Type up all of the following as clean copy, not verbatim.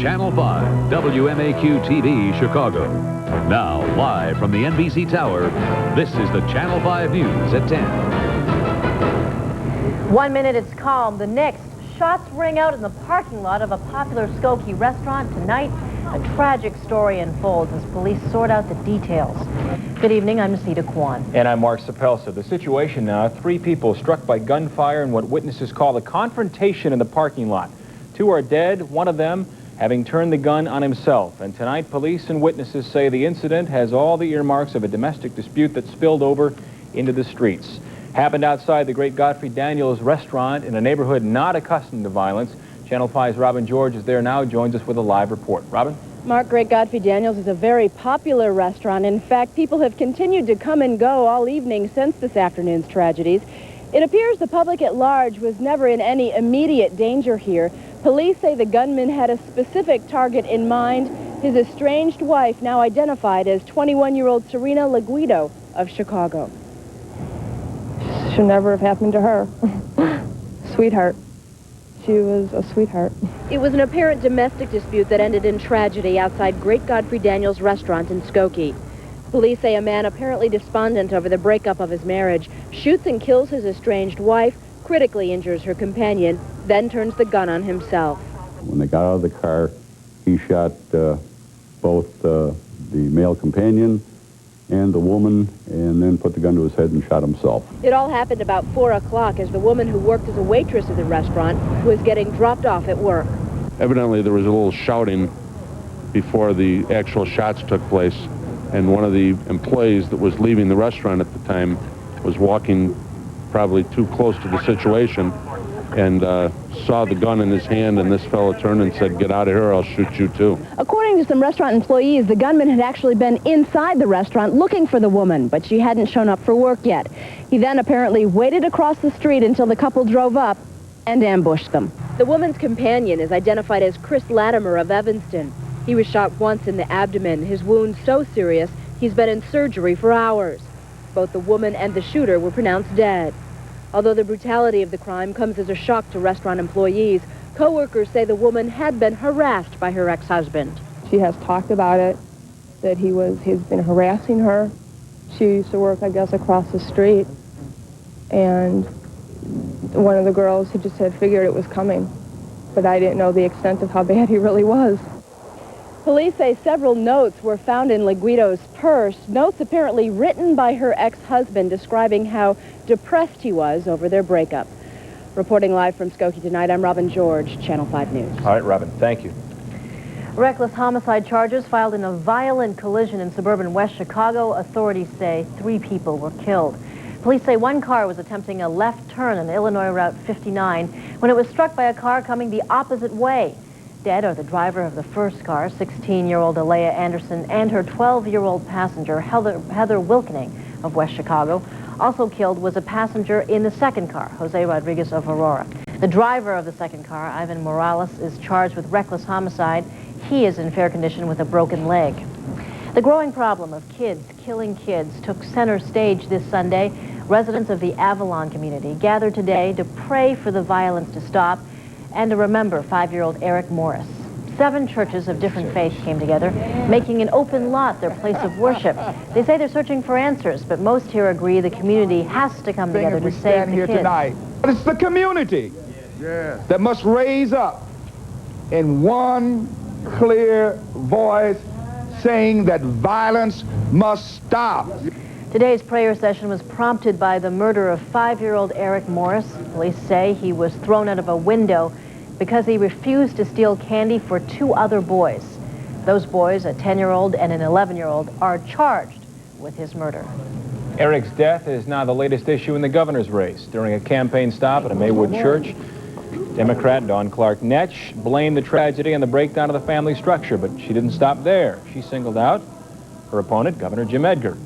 Channel 5, WMAQ TV, Chicago. Now, live from the NBC Tower, this is the Channel 5 News at 10. 1 minute it's calm. The next, shots ring out in the parking lot of a popular Skokie restaurant. Tonight, a tragic story unfolds as police sort out the details. Good evening, I'm Nesita, Kwan. And I'm Suppelsa. The situation now, 3 people struck by gunfire in what witnesses call a confrontation in the parking lot. 2 are dead, one of them having turned the gun on himself. And tonight, police and witnesses say the incident has all the earmarks of a domestic dispute that spilled over into the streets. Happened outside the Great Godfrey Daniels restaurant in a neighborhood not accustomed to violence. Channel 5's Robin George is there now, joins us with a live report. Robin? Mark, Great Godfrey Daniels is a very popular restaurant. In fact, people have continued to come and go all evening since this afternoon's tragedies. It appears the public at large was never in any immediate danger here. Police say the gunman had a specific target in mind, his estranged wife, now identified as 21-year-old Serena Laguido of Chicago. Should never have happened to her. Sweetheart. She was a sweetheart. It was an apparent domestic dispute that ended in tragedy outside Great Godfrey Daniels restaurant in Skokie. Police say a man apparently despondent over the breakup of his marriage shoots and kills his estranged wife, critically injures her companion, then turns the gun on himself. When they got out of the car, he shot both the male companion and the woman, and then put the gun to his head and shot himself. It all happened about 4 o'clock as the woman who worked as a waitress at the restaurant was getting dropped off at work. Evidently, there was a little shouting before the actual shots took place, and one of the employees that was leaving the restaurant at the time was walking probably too close to the situation and saw the gun in his hand, and this fellow turned and said, "Get out of here, I'll shoot you too." According to some restaurant employees, the gunman had actually been inside the restaurant looking for the woman, but she hadn't shown up for work yet. He then apparently waited across the street until the couple drove up and ambushed them. The woman's companion is identified as Chris Latimer of Evanston. He was shot once in the abdomen, his wound so serious he's been in surgery for hours. Both the woman and the shooter were pronounced dead. Although the brutality of the crime comes as a shock to restaurant employees, co-workers say the woman had been harassed by her ex-husband. She has talked about it, that he's been harassing her. She used to work, I guess, across the street. And one of the girls had just figured it was coming. But I didn't know the extent of how bad he really was. Police say several notes were found in Laguido's purse, notes apparently written by her ex-husband describing how depressed he was over their breakup. Reporting live from Skokie tonight, I'm Robin George, Channel 5 News. All right, Robin, thank you. Reckless homicide charges filed in a violent collision in suburban West Chicago. Authorities say 3 people were killed. Police say one car was attempting a left turn on Illinois Route 59 when it was struck by a car coming the opposite way. Dead are the driver of the first car, 16-year-old Alea Anderson, and her 12-year-old passenger, Heather Wilkening of West Chicago. Also killed was a passenger in the second car, Jose Rodriguez of Aurora. The driver of the second car, Ivan Morales, is charged with reckless homicide. He is in fair condition with a broken leg. The growing problem of kids killing kids took center stage this Sunday. Residents of the Avalon community gathered today to pray for the violence to stop and to remember 5-year-old Eric Morris. 7 churches of different faiths came together, making an open lot their place of worship. They say they're searching for answers, but most here agree the community has to come together to save the kids. Tonight. But it's the community that must raise up in one clear voice saying that violence must stop. Today's prayer session was prompted by the murder of 5-year-old Eric Morris. Police say he was thrown out of a window because he refused to steal candy for 2 other boys. Those boys, a 10-year-old and an 11-year-old, are charged with his murder. Eric's death is now the latest issue in the governor's race. During a campaign stop at a Maywood church, Democrat Dawn Clark Netsch blamed the tragedy on the breakdown of the family structure, but she didn't stop there. She singled out her opponent, Governor Jim Edgar.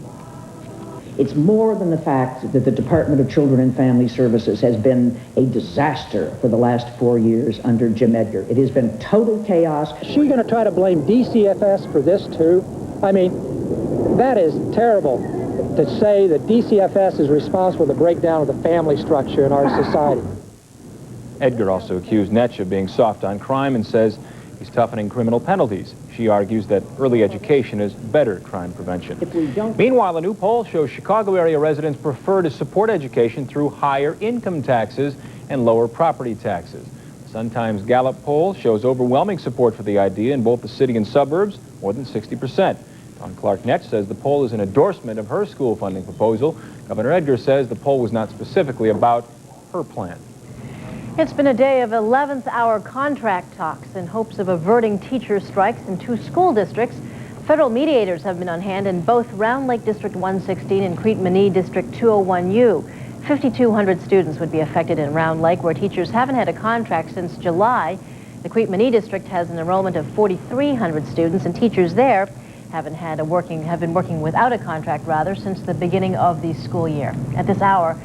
It's more than the fact that the Department of Children and Family Services has been a disaster for the last 4 years under Jim Edgar. It has been total chaos. Is she going to try to blame DCFS for this too? I mean, that is terrible to say that DCFS is responsible for the breakdown of the family structure in our society. Edgar also accused Netsch of being soft on crime and says He's toughening criminal penalties. She argues that early education is better crime prevention. Meanwhile, a new poll shows Chicago area residents prefer to support education through higher income taxes and lower property taxes. The Sun-Times Gallup poll shows overwhelming support for the idea in both the city and suburbs, more than 60%. Don Clark-Netsch says the poll is an endorsement of her school funding proposal. Governor Edgar says the poll was not specifically about her plan. It's been a day of 11th hour contract talks in hopes of averting teacher strikes in 2 school districts. Federal mediators have been on hand in both Round Lake District 116 and Crete-Manee District 201U. 5,200 students would be affected in Round Lake, where teachers haven't had a contract since July. The Crete-Manee District has an enrollment of 4,300 students, and teachers there have been working without a contract since the beginning of the school year. At this hour,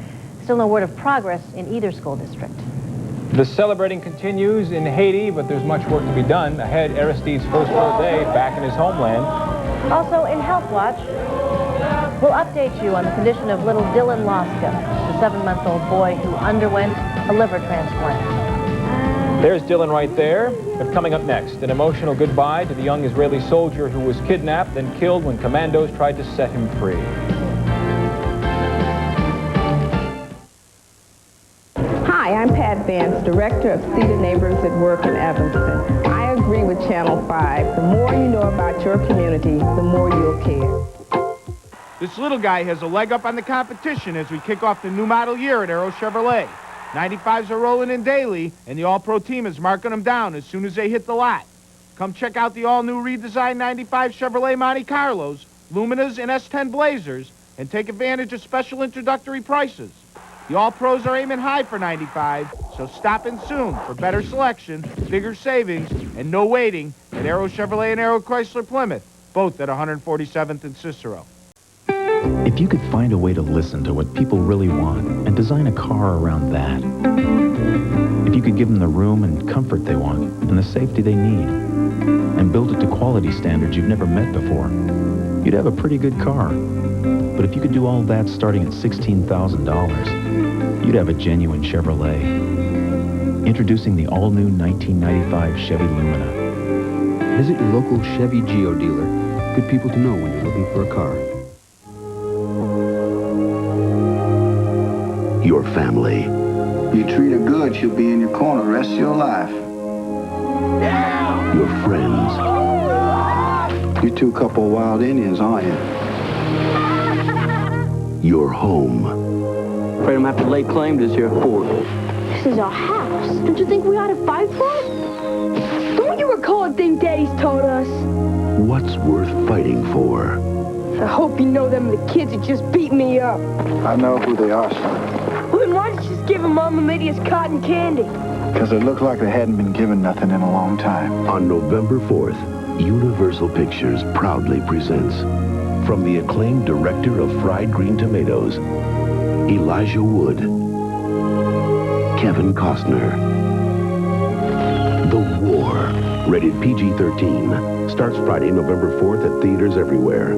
still no word of progress in either school district. The celebrating continues in Haiti, but there's much work to be done. Ahead, Aristide's first full day back in his homeland. Also, in Health Watch, we'll update you on the condition of little Dylan Loska, the 7-month-old boy who underwent a liver transplant. There's Dylan right there. But coming up next, an emotional goodbye to the young Israeli soldier who was kidnapped, then killed when commandos tried to set him free. Hi, I'm Pat Vance, Director of Cedar Neighbors at Work in Evanston. I agree with Channel 5. The more you know about your community, the more you'll care. This little guy has a leg up on the competition as we kick off the new model year at Aero Chevrolet. 95s are rolling in daily, and the All-Pro team is marking them down as soon as they hit the lot. Come check out the all-new redesigned 95 Chevrolet Monte Carlos, Luminas, and S10 Blazers, and take advantage of special introductory prices. The All-Pros are aiming high for 95, so stop in soon for better selection, bigger savings, and no waiting at Aero Chevrolet and Aero Chrysler Plymouth, both at 147th and Cicero. If you could find a way to listen to what people really want and design a car around that, if you could give them the room and comfort they want and the safety they need, and build it to quality standards you've never met before, you'd have a pretty good car. But if you could do all that starting at $16,000, you'd have a genuine Chevrolet. Introducing the all-new 1995 Chevy Lumina. Visit your local Chevy Geo dealer. Good people to know when you're looking for a car. Your family. You treat her good, she'll be in your corner the rest of your life. Your friends. You two couple of wild Indians, aren't you? Your home. Afraid I'm gonna have to lay claim to this here fort. This is our house. Don't you think we ought to fight for it? Don't you recall a thing Daddy's told us? What's worth fighting for? I hope you know them are the kids that just beat me up. I know who they are, son. Well, then why did you just give them Mama Lydia's cotton candy? Because it looked like they hadn't been given nothing in a long time. On November 4th, Universal Pictures proudly presents, from the acclaimed director of Fried Green Tomatoes, Elijah Wood, Kevin Costner. The War, rated PG-13, starts Friday, November 4th at theaters everywhere.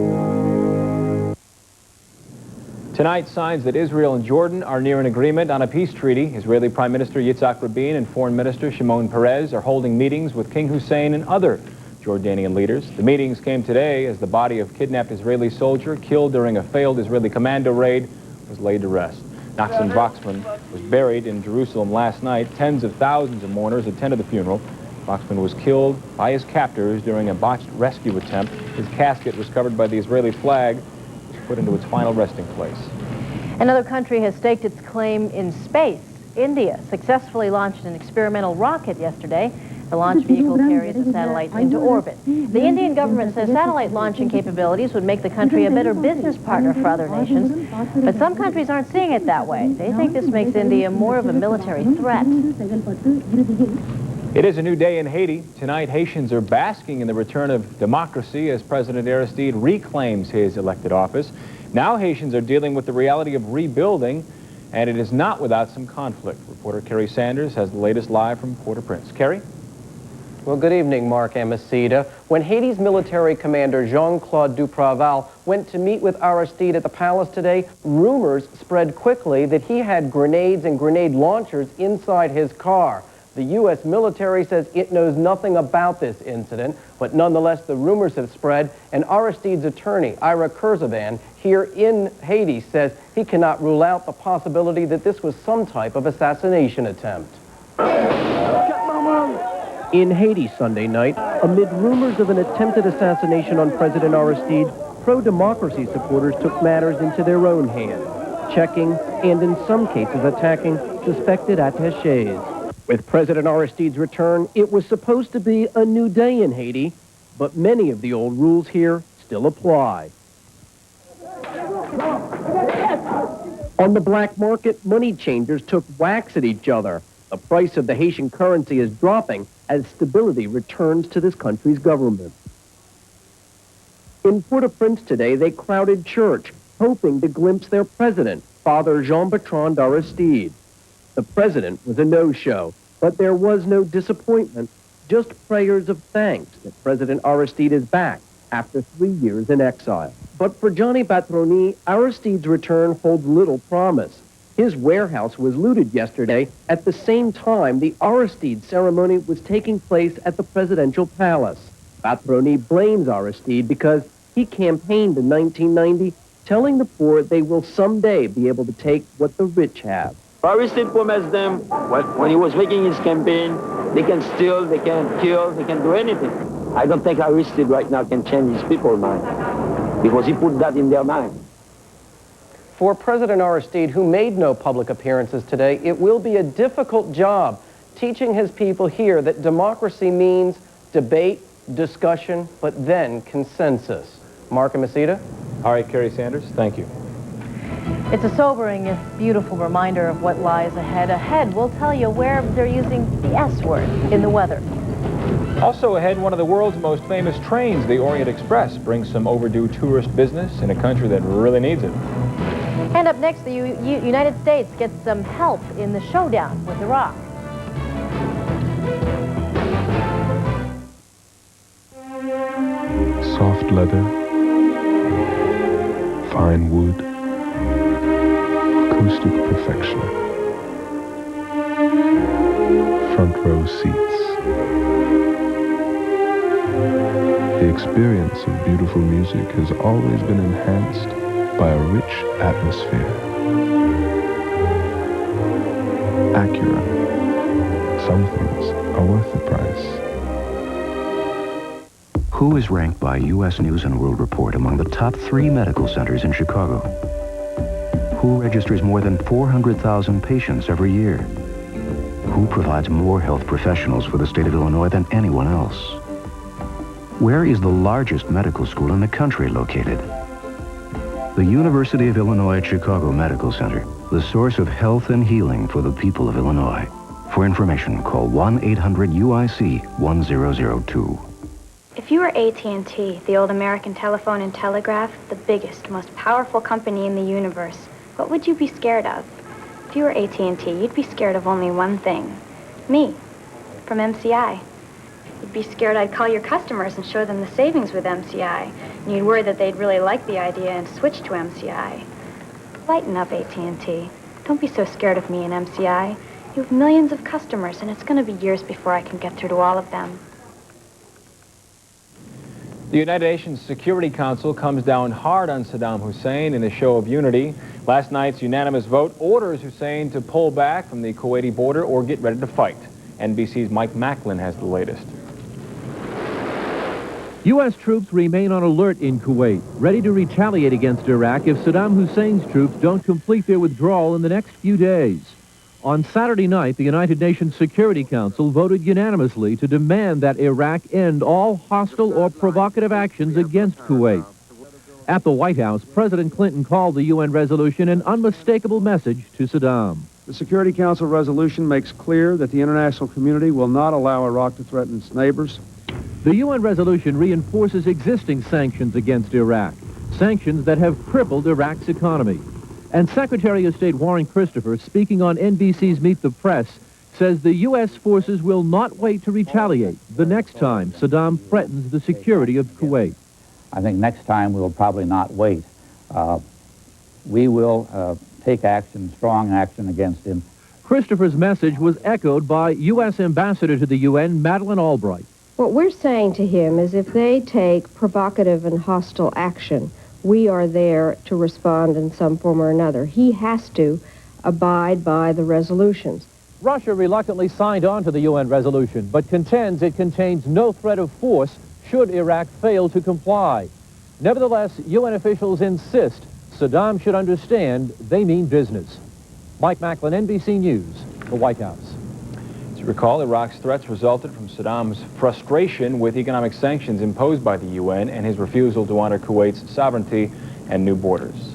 Tonight, signs that Israel and Jordan are near an agreement on a peace treaty. Israeli Prime Minister Yitzhak Rabin and Foreign Minister Shimon Peres are holding meetings with King Hussein and other Jordanian leaders. The meetings came today as the body of kidnapped Israeli soldier killed during a failed Israeli commando raid was laid to rest. Nachshon Waxman was buried in Jerusalem last night. Tens of thousands of mourners attended the funeral. Waxman was killed by his captors during a botched rescue attempt. His casket was covered by the Israeli flag, which was put into its final resting place. Another country has staked its claim in space. India successfully launched an experimental rocket yesterday. The launch vehicle carries a satellite into orbit. The Indian government says satellite launching capabilities would make the country a better business partner for other nations. But some countries aren't seeing it that way. They think this makes India more of a military threat. It is a new day in Haiti. Tonight, Haitians are basking in the return of democracy as President Aristide reclaims his elected office. Now Haitians are dealing with the reality of rebuilding, and it is not without some conflict. Reporter Kerry Sanders has the latest live from Port-au-Prince. Kerry? Well, good evening, Mark and Nesita. When Haiti's military commander Jean-Claude Dupraval went to meet with Aristide at the palace today, rumors spread quickly that he had grenades and grenade launchers inside his car. The U.S. military says it knows nothing about this incident, but nonetheless the rumors have spread, and Aristide's attorney, Ira Kurzavan, here in Haiti, says he cannot rule out the possibility that this was some type of assassination attempt. In Haiti Sunday night, amid rumors of an attempted assassination on President Aristide, pro-democracy supporters took matters into their own hands, checking and in some cases attacking suspected attachés. With President Aristide's return, it was supposed to be a new day in Haiti, but many of the old rules here still apply. On the black market, money changers took whacks at each other. The price of the Haitian currency is dropping as stability returns to this country's government. In Port-au-Prince today, they crowded church, hoping to glimpse their president, Father Jean-Bertrand Aristide. The president was a no-show, but there was no disappointment, just prayers of thanks that President Aristide is back after 3 years in exile. But for Johnny Batroni, Aristide's return holds little promise. His warehouse was looted yesterday at the same time the Aristide ceremony was taking place at the presidential palace. Batroni blames Aristide because he campaigned in 1990 telling the poor they will someday be able to take what the rich have. Aristide promised them when he was making his campaign, they can steal, they can kill, they can do anything. I don't think Aristide right now can change his people's mind because he put that in their mind. For President Aristide, who made no public appearances today, it will be a difficult job teaching his people here that democracy means debate, discussion, but then consensus. Mark and Nesita? All right, Kerry Sanders, thank you. It's a sobering, if beautiful reminder of what lies ahead. Ahead, we'll tell you where they're using the S word in the weather. Also ahead, one of the world's most famous trains, the Orient Express, brings some overdue tourist business in a country that really needs it. And up next, the United States gets some help in the showdown with Iraq. Soft leather, fine wood, acoustic perfection, front row seats. The experience of beautiful music has always been enhanced by a rich atmosphere. Acura. Some things are worth the price. Who is ranked by U.S. News & World Report among the top 3 medical centers in Chicago? Who registers more than 400,000 patients every year? Who provides more health professionals for the state of Illinois than anyone else? Where is the largest medical school in the country located? The University of Illinois at Chicago Medical Center, the source of health and healing for the people of Illinois. For information, call 1-800-UIC-1002. If you were AT&T, the old American telephone and telegraph, the biggest, most powerful company in the universe, what would you be scared of? If you were AT&T, you'd be scared of only one thing. Me, from MCI. You'd be scared I'd call your customers and show them the savings with MCI. And you'd worry that they'd really like the idea and switch to MCI. Lighten up, AT&T. Don't be so scared of me and MCI. You have millions of customers, and it's going to be years before I can get through to all of them. The United Nations Security Council comes down hard on Saddam Hussein in a show of unity. Last night's unanimous vote orders Hussein to pull back from the Kuwaiti border or get ready to fight. NBC's Mike Macklin has the latest. U.S. troops remain on alert in Kuwait, ready to retaliate against Iraq if Saddam Hussein's troops don't complete their withdrawal in the next few days. On Saturday night, the United Nations Security Council voted unanimously to demand that Iraq end all hostile or provocative actions against Kuwait. At the White House, President Clinton called the UN resolution an unmistakable message to Saddam. The Security Council resolution makes clear that the international community will not allow Iraq to threaten its neighbors. The UN resolution reinforces existing sanctions against Iraq, sanctions that have crippled Iraq's economy. And Secretary of State Warren Christopher, speaking on NBC's Meet the Press, says the U.S. forces will not wait to retaliate the next time Saddam threatens the security of Kuwait. I think next time we'll probably not wait. We will take action, strong action against him. Christopher's message was echoed by U.S. Ambassador to the UN, Madeleine Albright. What we're saying to him is if they take provocative and hostile action, we are there to respond in some form or another. He has to abide by the resolutions. Russia reluctantly signed on to the UN resolution, but contends it contains no threat of force should Iraq fail to comply. Nevertheless, UN officials insist Saddam should understand they mean business. Mike Macklin, NBC News, the White House. As you recall, Iraq's threats resulted from Saddam's frustration with economic sanctions imposed by the UN and his refusal to honor Kuwait's sovereignty and new borders.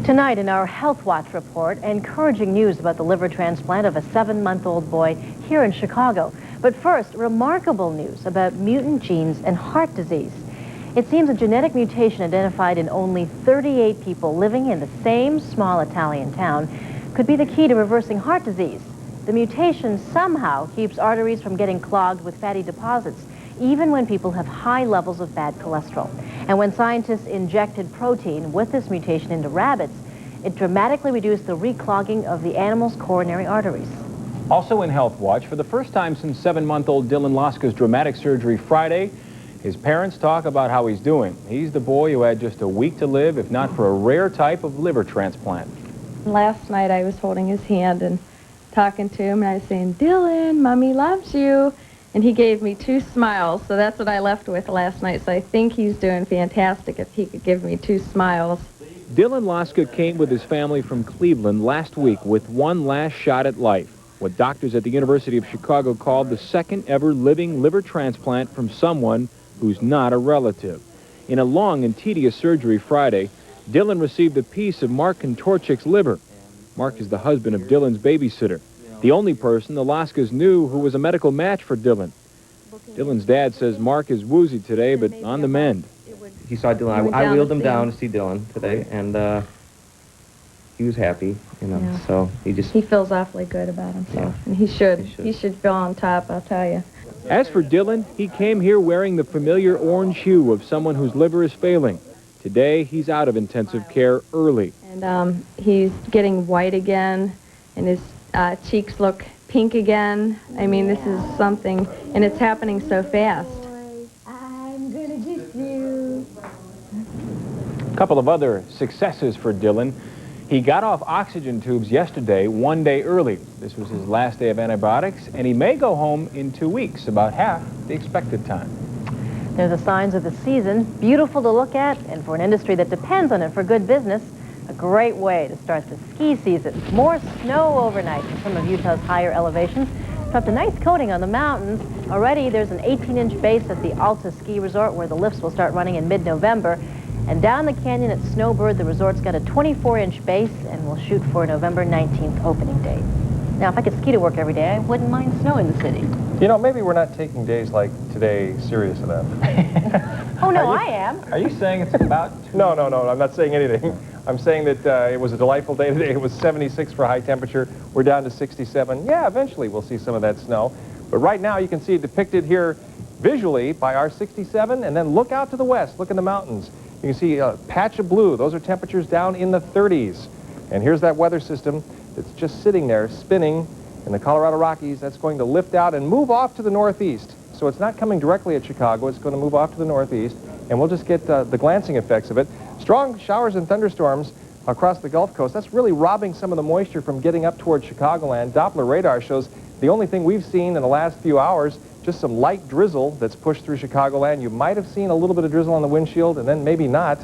Tonight in our Health Watch report, encouraging news about the liver transplant of a 7-month-old boy here in Chicago. But first, remarkable news about mutant genes and heart disease. It seems a genetic mutation identified in only 38 people living in the same small Italian town could be the key to reversing heart disease. The mutation somehow keeps arteries from getting clogged with fatty deposits, even when people have high levels of bad cholesterol. And when scientists injected protein with this mutation into rabbits, it dramatically reduced the reclogging of the animal's coronary arteries. Also in Health Watch, for the first time since 7-month-old Dylan Laska's dramatic surgery Friday, his parents talk about how he's doing. He's the boy who had just a week to live, if not for a rare type of liver transplant. Last night I was holding his hand and talking to him, and I was saying, "Dylan, Mommy loves you." And he gave me 2 smiles, so that's what I left with last night. So I think he's doing fantastic if he could give me 2 smiles. Dylan Laska came with his family from Cleveland last week with one last shot at life, what doctors at the University of Chicago called the second ever living liver transplant from someone who's not a relative. In a long and tedious surgery Friday, Dylan received a piece of Mark Kontorchik's liver. Mark is the husband of Dylan's babysitter, the only person the Laskas knew who was a medical match for Dylan. Dylan's dad says Mark is woozy today, but on the mend. He saw Dylan. I wheeled him down to see Dylan today, and he was happy, you know. Yeah. So he feels awfully good about himself, and he should feel on top, I'll tell you. As for Dylan, he came here wearing the familiar orange hue of someone whose liver is failing. Today, he's out of intensive care early. And he's getting white again, and his cheeks look pink again. I mean, this is something, and it's happening so fast. I'm gonna kiss you. A couple of other successes for Dylan. He got off oxygen tubes yesterday, 1 day early. This was his last day of antibiotics, and he may go home in 2 weeks, about half the expected time. They're the signs of the season, beautiful to look at, and for an industry that depends on it for good business, a great way to start the ski season. More snow overnight in some of Utah's higher elevations. Dropped a nice coating on the mountains. Already there's an 18-inch base at the Alta Ski Resort where the lifts will start running in mid-November. And down the canyon at Snowbird, the resort's got a 24-inch base and will shoot for a November 19th opening date. Now, if I could ski to work every day, I wouldn't mind snow in the city. You know, maybe we're not taking days like today serious enough. Oh, no, I am. Are you saying it's about... No, I'm not saying anything. I'm saying that it was a delightful day today. It was 76 for high temperature. We're down to 67. Yeah, eventually we'll see some of that snow. But right now you can see it depicted here visually by our 67, and then look out to the west. Look in the mountains. You can see a patch of blue. Those are temperatures down in the 30s. And here's that weather system that's just sitting there spinning in the Colorado Rockies. That's going to lift out and move off to the northeast. So it's not coming directly at Chicago. It's going to move off to the northeast, and we'll just get the glancing effects of it. Strong showers and thunderstorms across the Gulf Coast. That's really robbing some of the moisture from getting up toward Chicagoland. Doppler radar shows the only thing we've seen in the last few hours, just some light drizzle that's pushed through Chicagoland. You might have seen a little bit of drizzle on the windshield, and then maybe not.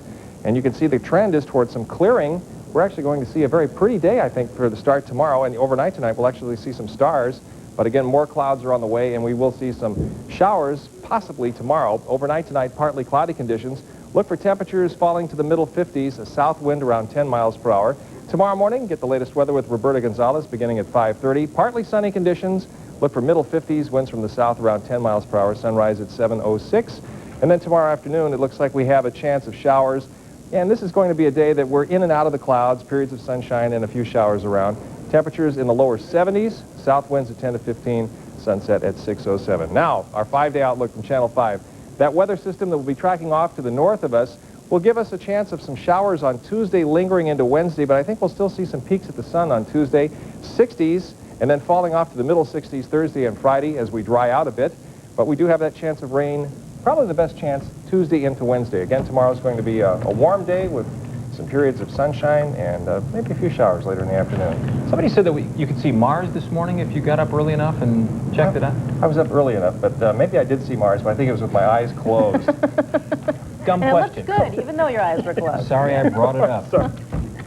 And you can see the trend is towards some clearing. We're actually going to see a very pretty day, I think, for the start tomorrow, and overnight tonight we'll actually see some stars. But again, more clouds are on the way, and we will see some showers possibly tomorrow. Overnight tonight, partly cloudy conditions. Look for temperatures falling to the middle 50s, a south wind around 10 miles per hour. Tomorrow morning, get the latest weather with Roberta Gonzalez beginning at 5:30. Partly sunny conditions. Look for middle 50s, winds from the south around 10 miles per hour. Sunrise at 7:06. And then tomorrow afternoon, it looks like we have a chance of showers. And this is going to be a day that we're in and out of the clouds, periods of sunshine and a few showers around. Temperatures in the lower 70s, south winds at 10 to 15, sunset at 6:07. Now, our 5-day outlook from Channel 5. That weather system that will be tracking off to the north of us will give us a chance of some showers on Tuesday lingering into Wednesday, but I think we'll still see some peaks at the sun on Tuesday. 60s and then falling off to the middle 60s Thursday and Friday as we dry out a bit. But we do have that chance of rain, probably the best chance, Tuesday into Wednesday. Again, tomorrow's going to be a warm day with some periods of sunshine and maybe a few showers later in the afternoon. Somebody said that you could see Mars this morning if you got up early enough and checked it out. I was up early enough, but maybe I did see Mars, but I think it was with my eyes closed. Dumb and question. It looks good, even though your eyes were closed. Sorry I brought it up. Sorry.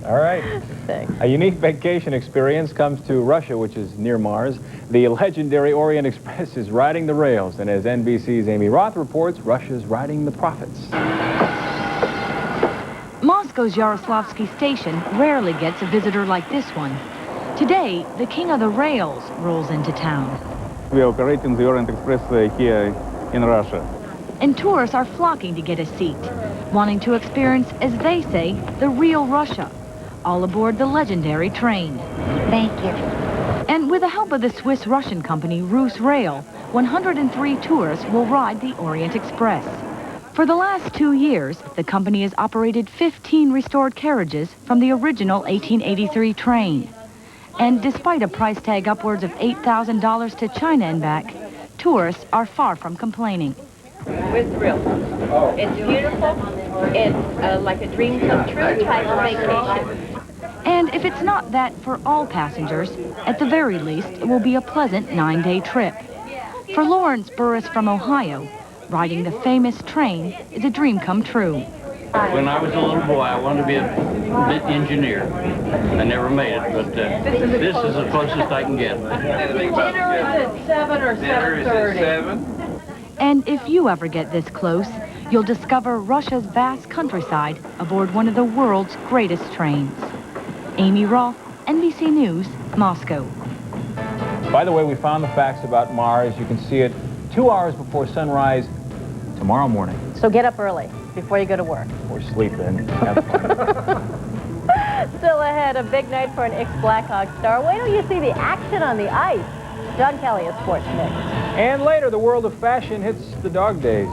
All right. Thanks. A unique vacation experience comes to Russia, which is near Mars. The legendary Orient Express is riding the rails, and as NBC's Amy Roth reports, Russia's riding the profits. Moscow's Yaroslavsky station rarely gets a visitor like this one. Today, the king of the rails rolls into town. We are operating the Orient Express here in Russia. And tourists are flocking to get a seat, wanting to experience, as they say, the real Russia, all aboard the legendary train. Thank you. And with the help of the Swiss-Russian company Rus Rail, 103 tourists will ride the Orient Express. For the last 2 years, the company has operated 15 restored carriages from the original 1883 train. And despite a price tag upwards of $8,000 to China and back, tourists are far from complaining. We're thrilled. It's beautiful. It's like a dream come true type of vacation. And if it's not that for all passengers, at the very least, it will be a pleasant 9-day trip. For Lawrence Burris from Ohio, riding the famous train is a dream come true. When I was a little boy, I wanted to be an engineer. I never made it, but this is the closest I can get. Dinner is at 7 or 7:30. And if you ever get this close, you'll discover Russia's vast countryside aboard one of the world's greatest trains. Amy Roth, NBC News, Moscow. By the way, we found the facts about Mars. You can see it 2 hours before sunrise tomorrow morning. So get up early before you go to work. Or sleep in. Have fun. Still ahead, a big night for an ex-Blackhawk star. Wait till you see the action on the ice. John Kelley of Sports Mix. And later, the world of fashion hits the dog days.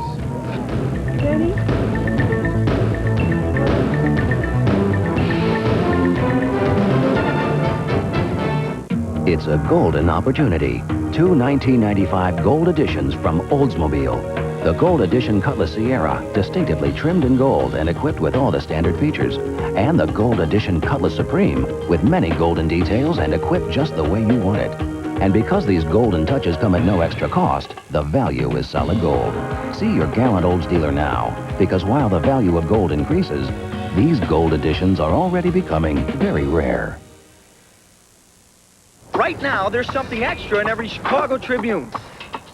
Ready? It's a golden opportunity. 2 1995 gold editions from Oldsmobile. The Gold Edition Cutlass Sierra, distinctively trimmed in gold and equipped with all the standard features. And the Gold Edition Cutlass Supreme, with many golden details and equipped just the way you want it. And because these golden touches come at no extra cost, the value is solid gold. See your gallant Olds dealer now, because while the value of gold increases, these gold editions are already becoming very rare. Right now, there's something extra in every Chicago Tribune.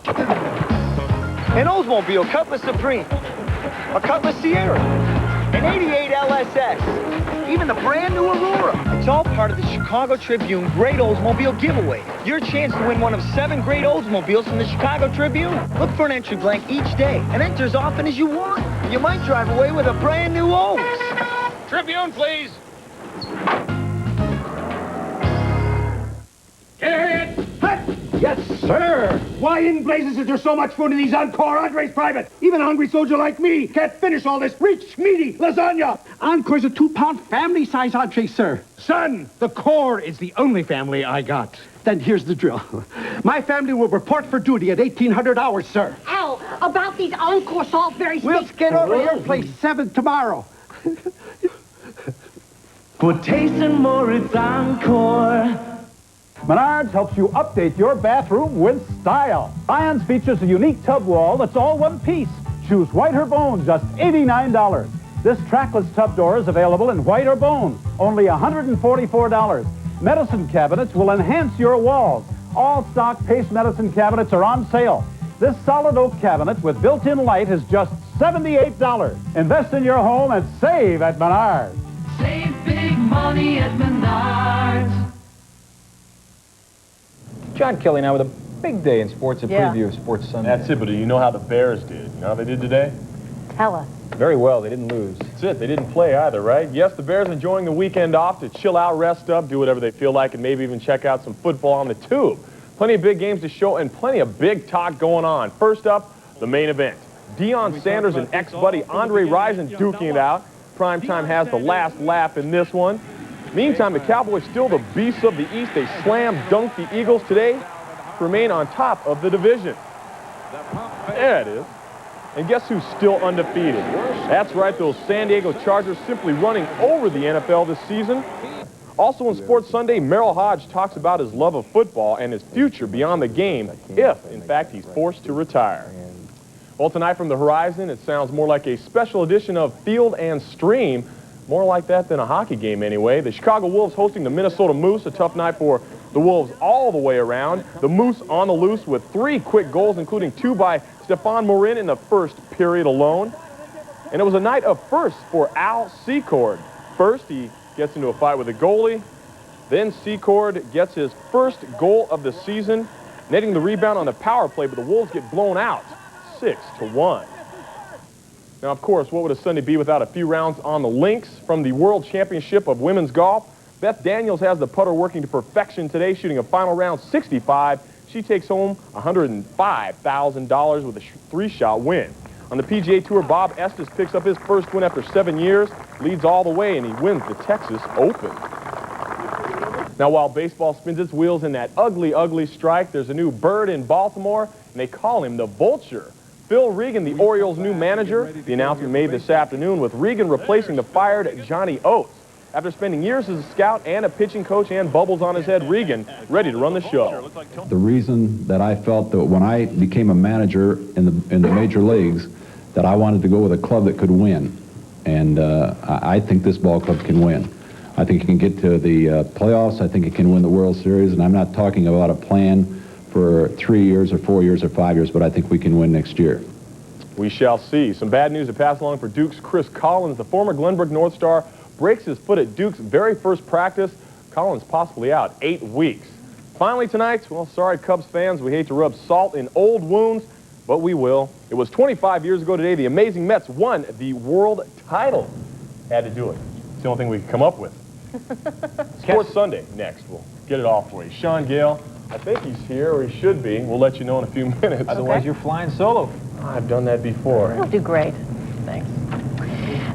An Oldsmobile Cutlass Supreme, a Cutlass Sierra, an 88 LSX, even the brand new Aurora. It's all part of the Chicago Tribune Great Oldsmobile Giveaway. Your chance to win one of 7 great Oldsmobiles from the Chicago Tribune. Look for an entry blank each day and enter as often as you want. You might drive away with a brand new Olds. Tribune, please. Yes, sir! Why in blazes is there so much food in these Encore Andres Private? Even a hungry soldier like me can't finish all this rich, meaty lasagna! Encore's a 2-pound family-size entree, sir. Son, the Corps is the only family I got. Then here's the drill. My family will report for duty at 1800 hours, sir. Al, about these Encore Salisbury steaks. We'll skid over here and play 7 tomorrow. For tasting more, it's Encore. Menards helps you update your bathroom with style. Ions features a unique tub wall that's all one piece. Choose white or bone, just $89. This trackless tub door is available in white or bone, only $144. Medicine cabinets will enhance your walls. All stock Pace medicine cabinets are on sale. This solid oak cabinet with built-in light is just $78. Invest in your home and save at Menards. Save big money at Menards. John Kelley now with a big day in sports, a preview of Sports Sunday. That's it, but do you know how the Bears did? You know how they did today? Tell us. Very well, they didn't lose. That's it, they didn't play either, right? Yes, the Bears enjoying the weekend off to chill out, rest up, do whatever they feel like, and maybe even check out some football on the tube. Plenty of big games to show and plenty of big talk going on. First up, the main event. Deion Sanders and ex-buddy Andre Rison duking it out. Primetime has the last laugh in this one. Meantime, the Cowboys, still the beasts of the East. They slam-dunked the Eagles today to remain on top of the division. There it is. And guess who's still undefeated? That's right, those San Diego Chargers simply running over the NFL this season. Also on Sports Sunday, Merrill Hodge talks about his love of football and his future beyond the game if, in fact, he's forced to retire. Well, tonight from the horizon, it sounds more like a special edition of Field and Stream. More like that than a hockey game anyway. The Chicago Wolves hosting the Minnesota Moose. A tough night for the Wolves all the way around. The Moose on the loose with 3 quick goals, including 2 by Stephane Morin in the first period alone. And it was a night of firsts for Al Secord. First, he gets into a fight with the goalie. Then Secord gets his first goal of the season, netting the rebound on the power play, but the Wolves get blown out 6-1. Now, of course, what would a Sunday be without a few rounds on the links from the World Championship of Women's Golf? Beth Daniels has the putter working to perfection today, shooting a final round 65. She takes home $105,000 with a 3-shot win. On the PGA Tour, Bob Estes picks up his first win after 7 years, leads all the way, and he wins the Texas Open. Now, while baseball spins its wheels in that ugly, ugly strike, there's a new bird in Baltimore, and they call him the Vulture. Phil Regan, the Orioles' new manager. The announcement made this afternoon with Regan replacing the fired Johnny Oates. After spending years as a scout and a pitching coach and bubbles on his head, Regan ready to run the show. The reason that I felt that when I became a manager in the major leagues, that I wanted to go with a club that could win. And I think this ball club can win. I think it can get to the playoffs. I think it can win the World Series. And I'm not talking about a plan for 3 years or 4 years or 5 years, but I think we can win next year. We shall see. Some bad news to pass along for Duke's Chris Collins. The former Glenbrook North Star breaks his foot at Duke's very first practice. Collins possibly out 8 weeks. Finally tonight, well, sorry Cubs fans, we hate to rub salt in old wounds, but we will. It was 25 years ago today the amazing Mets won the world title. Had to do it. It's the only thing we could come up with. Sports Sunday next. We'll get it all for you. Shaun, Gayle, I think he's here, or he should be. We'll let you know in a few minutes. Otherwise, you're flying solo. I've done that before. You'll do great. Thanks.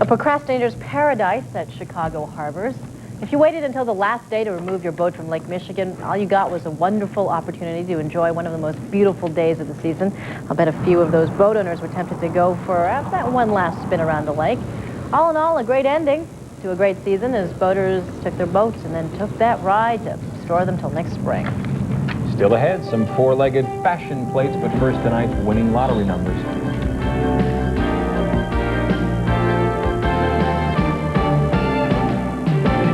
A procrastinator's paradise at Chicago harbors. If you waited until the last day to remove your boat from Lake Michigan, all you got was a wonderful opportunity to enjoy one of the most beautiful days of the season. I'll bet a few of those boat owners were tempted to go for that one last spin around the lake. All in all, a great ending to a great season as boaters took their boats and then took that ride to store them till next spring. Still ahead, some 4-legged fashion plates, but first tonight's winning lottery numbers.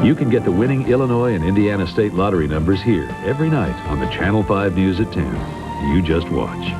You can get the winning Illinois and Indiana State lottery numbers here every night on the Channel 5 News at 10. You just watch.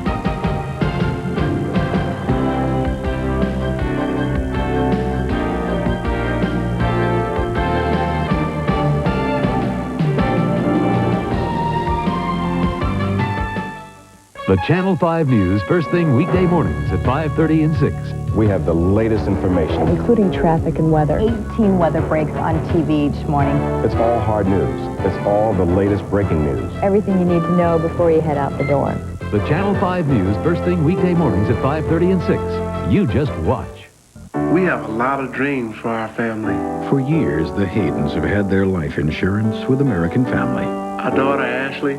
The Channel 5 News, first thing weekday mornings at 5:30 and 6. We have the latest information, including traffic and weather. 18 weather breaks on TV each morning. It's all hard news. It's all the latest breaking news. Everything you need to know before you head out the door. The Channel 5 News, first thing weekday mornings at 5:30 and 6. You just watch. We have a lot of dreams for our family. For years, the Haydens have had their life insurance with American Family. Our daughter, Ashley,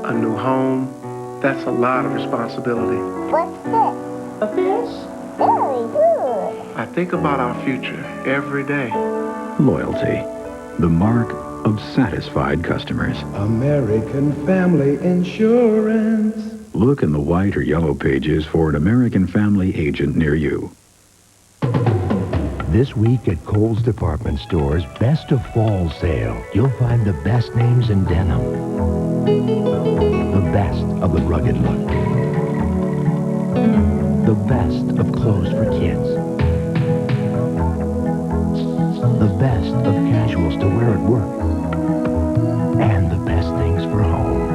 a new home. That's a lot of responsibility. What's this? A fish? Very good. I think about our future every day. Loyalty, the mark of satisfied customers. American Family Insurance. Look in the white or yellow pages for an American Family agent near you. This week at Kohl's Department Store's Best of Fall sale, you'll find the best names in denim. The best of the rugged look. The best of clothes for kids. The best of casuals to wear at work. And the best things for home.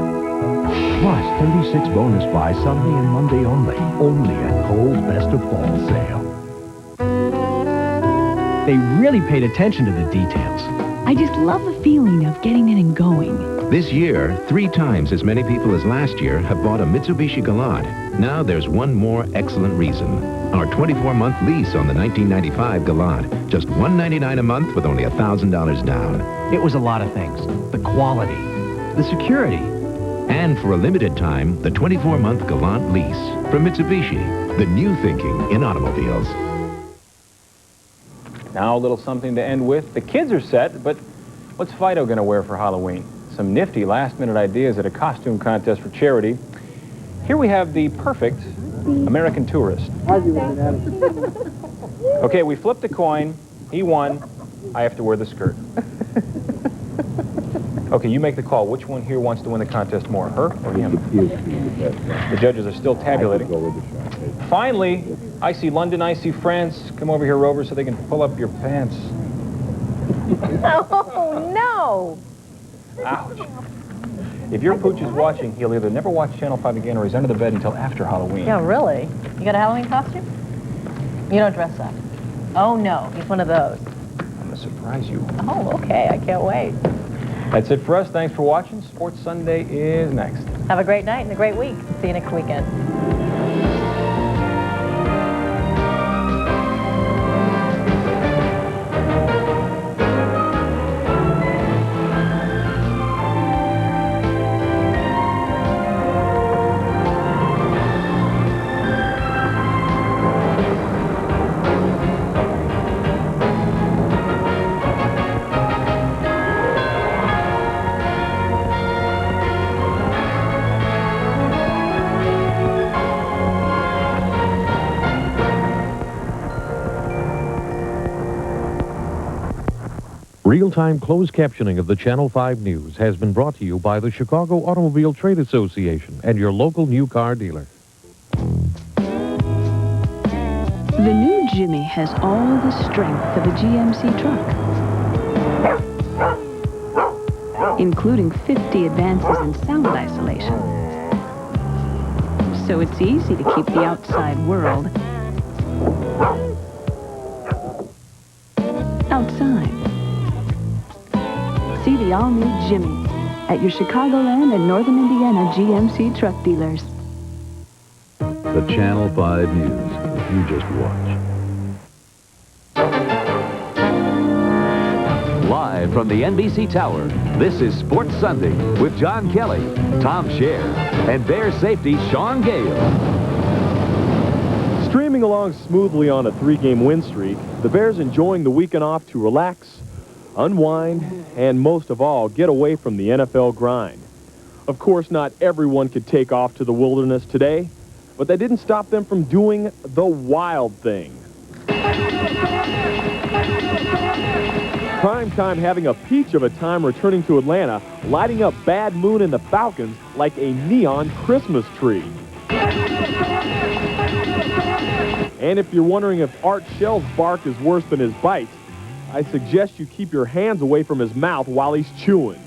Plus, 36 bonus buys Sunday and Monday only. Only at Kohl's Best of Fall sale. They really paid attention to the details. I just love the feeling of getting in and going. This year, 3 times as many people as last year have bought a Mitsubishi Galant. Now there's one more excellent reason. Our 24-month lease on the 1995 Galant. Just $199 a month with only $1,000 down. It was a lot of things. The quality, the security. And for a limited time, the 24-month Galant lease from Mitsubishi. The new thinking in automobiles. Now a little something to end with. The kids are set, but what's Fido going to wear for Halloween? Some nifty last-minute ideas at a costume contest for charity. Here we have the perfect American tourist. Okay, we flipped a coin. He won. I have to wear the skirt. Okay, you make the call. Which one here wants to win the contest more, her or him? The judges are still tabulating. Finally, I see London, I see France. Come over here, Rover, so they can pull up your pants. Oh, no! Ouch. If your pooch is watching, he'll either never watch Channel 5 again or he's under the bed until after Halloween. Yeah, really? You got a Halloween costume? You don't dress up. Oh, no. He's one of those. I'm going to surprise you. Oh, okay. I can't wait. That's it for us. Thanks for watching. Sports Sunday is next. Have a great night and a great week. See you next weekend. Real-time closed captioning of the Channel 5 News has been brought to you by the Chicago Automobile Trade Association and your local new car dealer. The new Jimmy has all the strength of a GMC truck, including 50 advances in sound isolation. So it's easy to keep the outside world outside. See the all-new Jimmy at your Chicagoland and Northern Indiana GMC truck dealers. The Channel 5 News. You just watch. Live from the NBC Tower, this is Sports Sunday with John Kelley, Tom Shaer, and Bear safety Shaun Gayle. Streaming along smoothly on a 3-game win streak, the Bears enjoying the weekend off to relax, unwind, and most of all, get away from the NFL grind. Of course, not everyone could take off to the wilderness today, but that didn't stop them from doing the wild thing. Primetime having a peach of a time returning to Atlanta, lighting up Bad Moon and the Falcons like a neon Christmas tree. And if you're wondering if Art Shell's bark is worse than his bite, I suggest you keep your hands away from his mouth while he's chewing.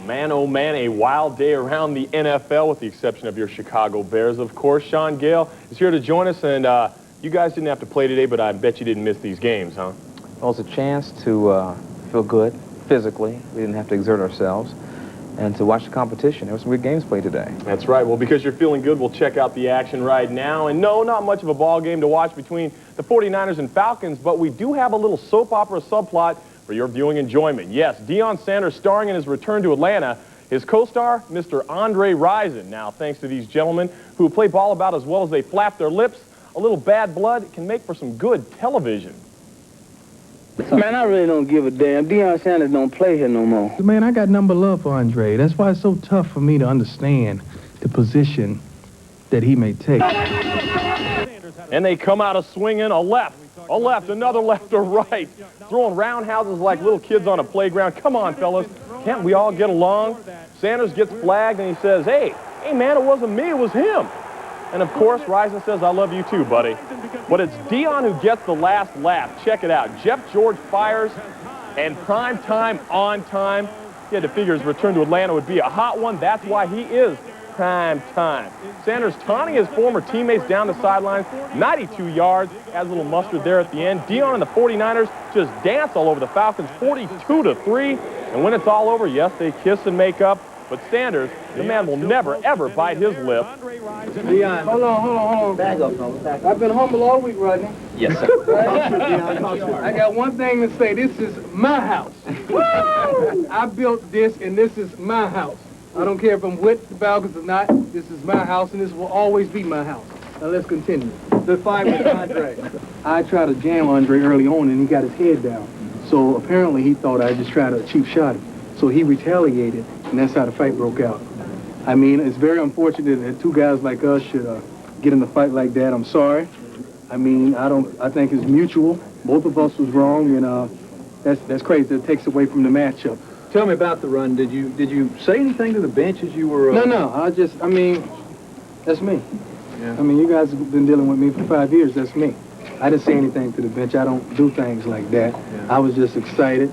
Man, oh man, a wild day around the NFL with the exception of your Chicago Bears, of course. Shaun Gayle is here to join us, and you guys didn't have to play today, but I bet you didn't miss these games, huh? Well, it's a chance to feel good physically. We didn't have to exert ourselves. And to watch the competition. There were some good games played today. That's right. Well, because you're feeling good, we'll check out the action right now. And no, not much of a ball game to watch between the 49ers and Falcons, but we do have a little soap opera subplot for your viewing enjoyment. Yes, Deion Sanders starring in his return to Atlanta. His co-star, Mr. Andre Rison. Now, thanks to these gentlemen who play ball about as well as they flap their lips, a little bad blood can make for some good television. Man, I really don't give a damn. Deion Sanders don't play here no more. Man, I got nothing but love for Andre. That's why it's so tough for me to understand the position that he may take. And they come out of swinging a left, another left, a right. Throwing roundhouses like little kids on a playground. Come on, fellas. Can't we all get along? Sanders gets flagged and he says, hey, man, it wasn't me, it was him. And, of course, Rison says, I love you too, buddy. But it's Deion who gets the last laugh. Check it out. Jeff George fires, and prime time on time. He had to figure his return to Atlanta would be a hot one. That's why he is prime time. Sanders taunting his former teammates down the sidelines. 92 yards. Adds a little mustard there at the end. Deion and the 49ers just dance all over the Falcons. 42-3. And when it's all over, yes, they kiss and make up, but Sanders, the man will never, ever bite his lip. Deon, hold on. Back up, fellas. I've been humble all week, Rodney. Yes, sir. I got one thing to say. This is my house. I built this, and this is my house. I don't care if I'm with the Falcons or not. This is my house, and this will always be my house. Now, let's continue. The fight with Andre. I tried to jam Andre early on, and he got his head down. So apparently he thought I just tried to cheap shot him. So he retaliated, and that's how the fight broke out. I mean, it's very unfortunate that two guys like us should get in a fight like that. I'm sorry. I mean, I think it's mutual. Both of us was wrong, and that's crazy. It takes away from the matchup. Tell me about the run. Did you say anything to the bench as you were? No. I mean, that's me. Yeah. I mean, you guys have been dealing with me for 5 years. That's me. I didn't say anything to the bench. I don't do things like that. Yeah. I was just excited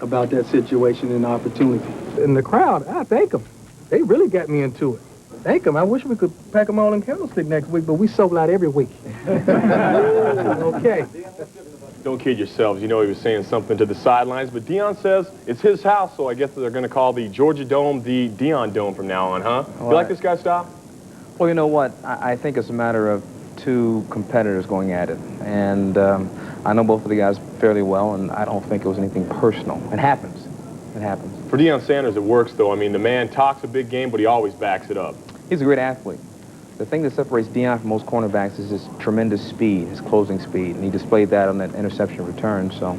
about that situation and the opportunity. In the crowd, I thank them. They really got me into it. Thank them. I wish we could pack them all in Candlestick next week, but we sold out every week. Okay. Don't kid yourselves. You know he was saying something to the sidelines, but Deion says it's his house, so I guess they're going to call the Georgia Dome the Deion Dome from now on, huh? You like this guy's style? Well, you know what? I think it's a matter of two competitors going at it, and I know both of the guys fairly well, and I don't think it was anything personal. It happens. It happens. For Deion Sanders, it works, though. I mean, the man talks a big game, but he always backs it up. He's a great athlete. The thing that separates Deion from most cornerbacks is his tremendous speed, his closing speed, and he displayed that on that interception return. So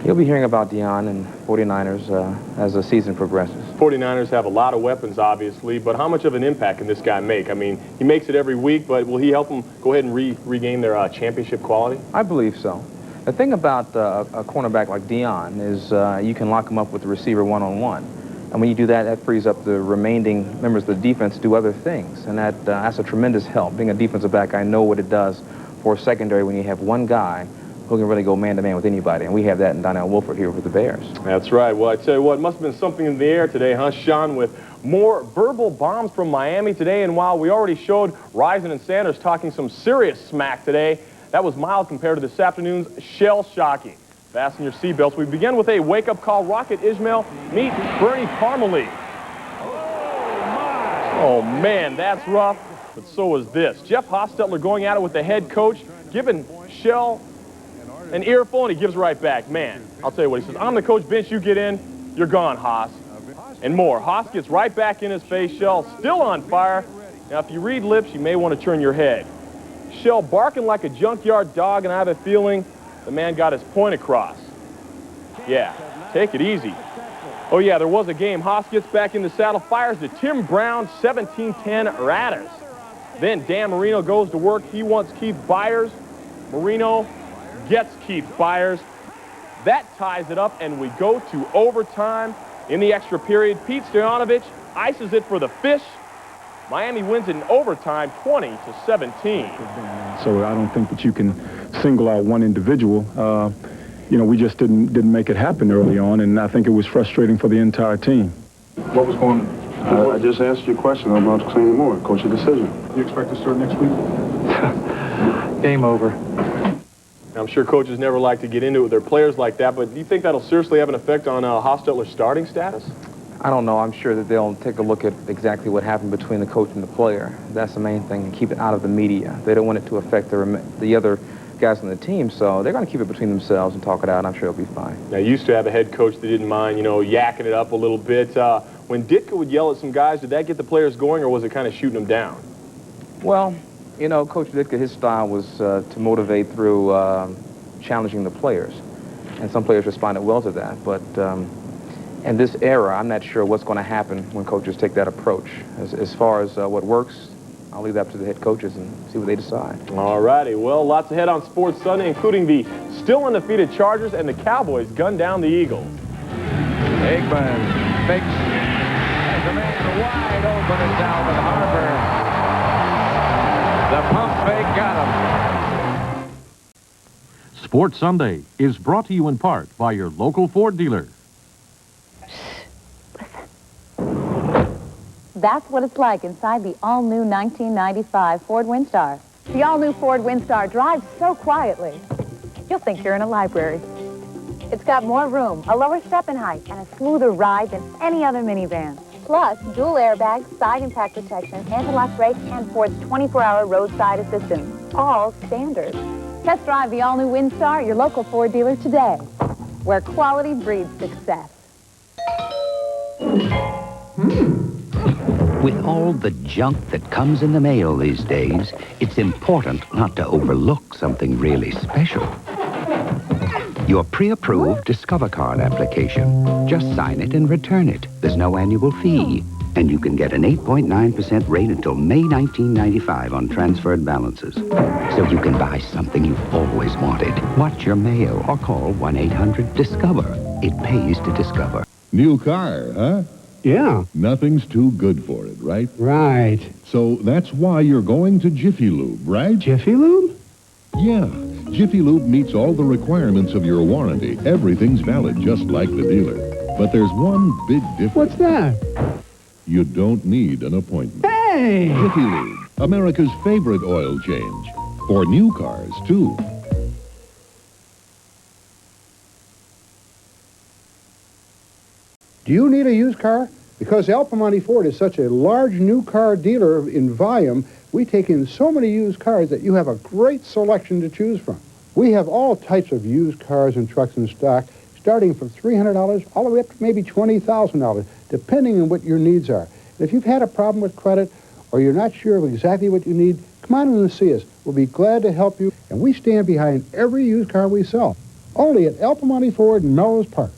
you'll be hearing about Deion and 49ers as the season progresses. 49ers have a lot of weapons, obviously, but how much of an impact can this guy make? I mean, he makes it every week, but will he help them go ahead and regain their championship quality? I believe so. The thing about a cornerback like Deion is you can lock him up with the receiver one-on-one. And when you do that, that frees up the remaining members of the defense to do other things. And that's a tremendous help. Being a defensive back, I know what it does for a secondary when you have one guy who can really go man-to-man with anybody. And we have that in Donnell Wolford here with the Bears. That's right. Well, I tell you what, it must have been something in the air today, huh, Shaun, with more verbal bombs from Miami today. And while we already showed Rison and Sanders talking some serious smack today, that was mild compared to this afternoon's shell-shocking. Fasten your seatbelts. We begin with a wake-up call. Rocket Ismail meet Bernie Parmalee. Oh, man, that's rough, but so is this. Jeff Hostetler going at it with the head coach, giving Shell an earful, and he gives right back. Man, I'll tell you what, he says, I'm the coach, bench, you get in, you're gone, Haas. And more. Haas gets right back in his face. Shell still on fire. Now, if you read lips, you may want to turn your head. Shell barking like a junkyard dog, and I have a feeling the man got his point across. Yeah, take it easy. Oh, yeah, there was a game. Haas gets back in the saddle, fires the Tim Brown 17-10 Ratters. Then Dan Marino goes to work. He wants Keith Byers. Marino gets Keith Byers. That ties it up, and we go to overtime. In the extra period, Pete Stoyanovich ices it for the Fish. Miami wins in overtime 20-17. So I don't think that you can single out one individual. You know, we just didn't make it happen early on, and I think it was frustrating for the entire team. What was going on? I just asked you a question. I'm not saying anymore. Coach, a decision. You expect to start next week? Game over. I'm sure coaches never like to get into it with their players like that, but do you think that'll seriously have an effect on Hostetler's starting status? I don't know. I'm sure that they'll take a look at exactly what happened between the coach and the player. That's the main thing, and keep it out of the media. They don't want it to affect the other guys on the team, so they're going to keep it between themselves and talk it out, and I'm sure it'll be fine. Now, you used to have a head coach that didn't mind, you know, yakking it up a little bit. When Ditka would yell at some guys, did that get the players going, or was it kind of shooting them down? Well, you know, Coach Ditka, his style was to motivate through challenging the players, and some players responded well to that, but in this era, I'm not sure what's going to happen when coaches take that approach. As far as what works, I'll leave that up to the head coaches and see what they decide. All righty. Well, lots ahead on Sports Sunday, including the still undefeated Chargers and the Cowboys gun down the Eagles. Aikman fakes as a man wide open at Dalvin Harper. The pump fake got him. Sports Sunday is brought to you in part by your local Ford dealer. That's what it's like inside the all-new 1995 Ford Windstar. The all-new Ford Windstar drives so quietly, you'll think you're in a library. It's got more room, a lower step-in height, and a smoother ride than any other minivan. Plus, dual airbags, side impact protection, anti-lock brakes, and Ford's 24-hour roadside assistance. All standard. Test drive the all-new Windstar at your local Ford dealer today, where quality breeds success. With all the junk that comes in the mail these days, it's important not to overlook something really special. Your pre-approved Discover Card application. Just sign it and return it. There's no annual fee. And you can get an 8.9% rate until May 1995 on transferred balances. So you can buy something you've always wanted. Watch your mail or call 1-800-DISCOVER. It pays to discover. New car, huh? Yeah. Nothing's too good for it, right? Right. So that's why you're going to Jiffy Lube, right? Jiffy Lube? Yeah. Jiffy Lube meets all the requirements of your warranty. Everything's valid, just like the dealer. But there's one big difference. What's that? You don't need an appointment. Hey! Jiffy Lube, America's favorite oil change. For new cars, too. Do you need a used car? Because El Piemonte Ford is such a large new car dealer in volume, we take in so many used cars that you have a great selection to choose from. We have all types of used cars and trucks in stock, starting from $300 all the way up to maybe $20,000, depending on what your needs are. And if you've had a problem with credit or you're not sure of exactly what you need, come on in and see us. We'll be glad to help you, and we stand behind every used car we sell. Only at El Piemonte Ford in Melrose Park.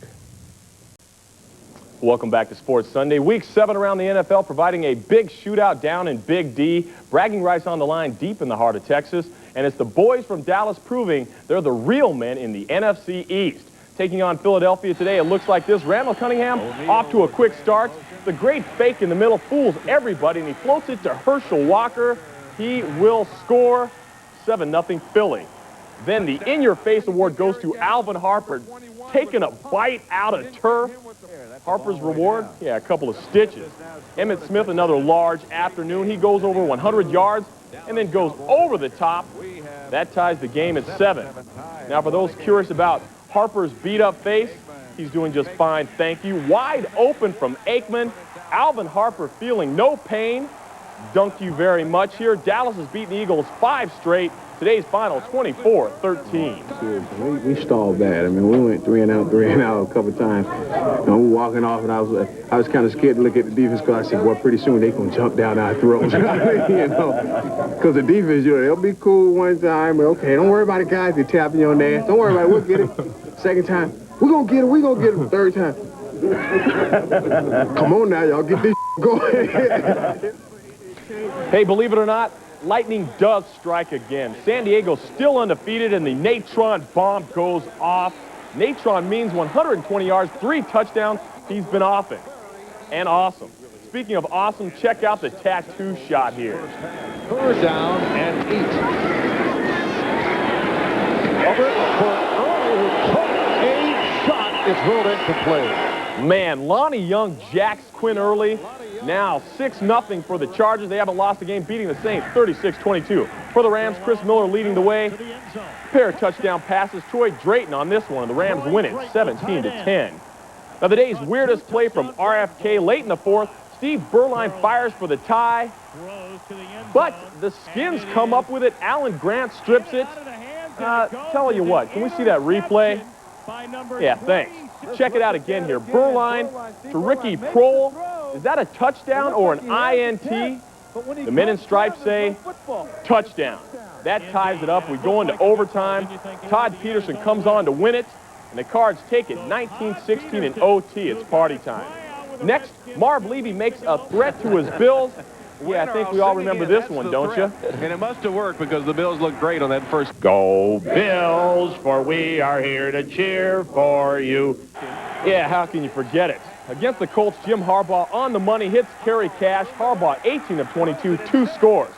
Welcome back to Sports Sunday. Week 7 around the NFL, providing a big shootout down in Big D. Bragging rights on the line deep in the heart of Texas. And it's the boys from Dallas proving they're the real men in the NFC East. Taking on Philadelphia today, it looks like this. Randall Cunningham off to a quick start. The great fake in the middle fools everybody, and he floats it to Herschel Walker. He will score. 7-0 Philly. Then the in-your-face award goes to Alvin Harper, taking a bite out of turf. Harper's reward? Yeah, a couple of stitches. Emmitt Smith, another large afternoon. He goes over 100 yards and then goes over the top. That ties the game at 7. Now, for those curious about Harper's beat-up face, he's doing just fine, thank you. Wide open from Aikman. Alvin Harper feeling no pain. Dunked you very much here. Dallas has beaten the Eagles 5 straight. Today's final, 24-13. We stalled bad. I mean, we went 3 and out a couple of times. We were walking off, and I was kind of scared to look at the defense because I said, well, pretty soon they're going to jump down our throats. You know, because the defense, you know, they'll be cool one time. But okay, don't worry about it, guys. They're tapping you on the ass. Don't worry about it. We'll get it. Second time, we're going to get it. We're going to get it. Third time. Come on now, y'all. Get this going. Hey, believe it or not, lightning does strike again. San Diego still undefeated, and the Natron bomb goes off. Natron means 120 yards, 3 touchdowns. He's been offing. And awesome. Speaking of awesome, check out the tattoo shot here. 3rd down and 8. Over for a shot. It's ruled incomplete. Man, Lonnie Young jacks Quinn early. Now 6-0 for the Chargers. They haven't lost the game, beating the Saints 36-22. For the Rams, Chris Miller leading the way. Pair of touchdown passes. Troy Drayton on this one, and the Rams win it 17-10. Now the day's weirdest play from RFK late in the 4th. Steve Berline fires for the tie, but the Skins come up with it. Alan Grant strips it. Tell you what, can we see that replay? Yeah, thanks. Check it out again here. Berline to Ricky Prohl. Is that a touchdown or an INT? The men in stripes say touchdown. That ties it up. We go into overtime. Todd Peterson comes on to win it, and the Cards take it 19-16 in OT. It's party time. Next, Marv Levy makes a threat to his Bills. Yeah, I think we all remember this one, don't you? And it must have worked because the Bills looked great on that first. Go Bills, for we are here to cheer for you. Yeah, how can you forget it? Against the Colts, Jim Harbaugh on the money, hits Kerry Cash. Harbaugh 18 of 22, 2 scores.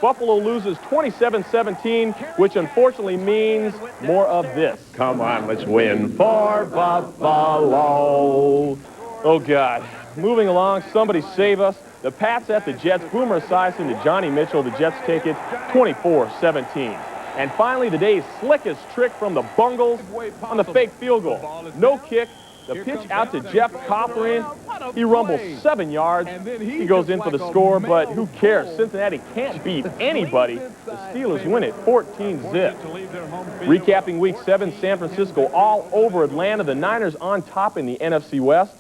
Buffalo loses 27-17, which unfortunately means more of this. Come on, let's win for Buffalo. Oh, God. Moving along, somebody save us. The Pats at the Jets. Boomer Esiason to Johnny Mitchell. The Jets take it 24-17. And finally, the day's slickest trick from the Bungles on the fake field goal. No kick. The pitch out to Jeff Coughlin. He rumbles 7 yards. He goes in for the score, but who cares? Cincinnati can't beat anybody. The Steelers win it 14-zip. Recapping Week 7, San Francisco all over Atlanta. The Niners on top in the NFC West.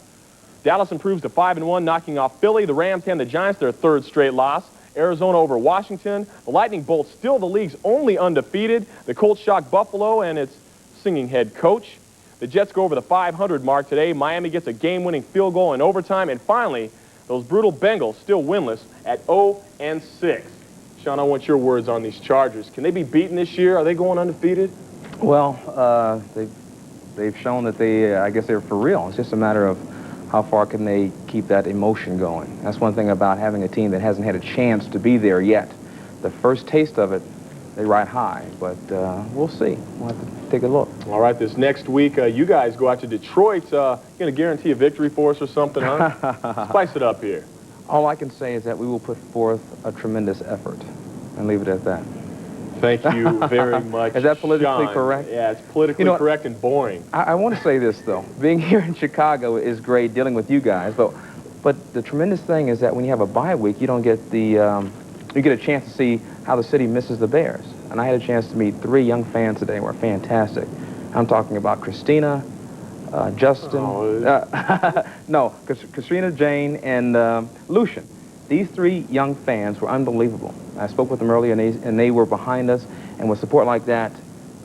Dallas improves to 5-1, knocking off Philly. The Rams hand the Giants their 3rd straight loss. Arizona over Washington. The Lightning Bolts still the league's only undefeated. The Colts shock Buffalo and its singing head coach. The Jets go over the 500 mark today. Miami gets a game-winning field goal in overtime. And finally, those brutal Bengals still winless at 0-6. Shaun, I want your words on these Chargers. Can they be beaten this year? Are they going undefeated? Well, they've shown that I guess they're for real. It's just a matter of how far can they keep that emotion going. That's one thing about having a team that hasn't had a chance to be there yet. The first taste of it, they ride high, but we'll see. We'll have to take a look. All right, this next week, you guys go out to Detroit. Going to guarantee a victory for us or something, huh? Spice it up here. All I can say is that we will put forth a tremendous effort and leave it at that. Thank you very much, Is that politically Shaun. correct? Yeah, it's politically correct and boring. I want to say this, though. Being here in Chicago is great, dealing with you guys, but the tremendous thing is that when you have a bye week, you don't get the... you get a chance to see how the city misses the Bears. And I had a chance to meet 3 young fans today who are fantastic. I'm talking about Christina, Justin, Christina, Jane, and Lucian. These 3 young fans were unbelievable. I spoke with them earlier, and they were behind us. And with support like that,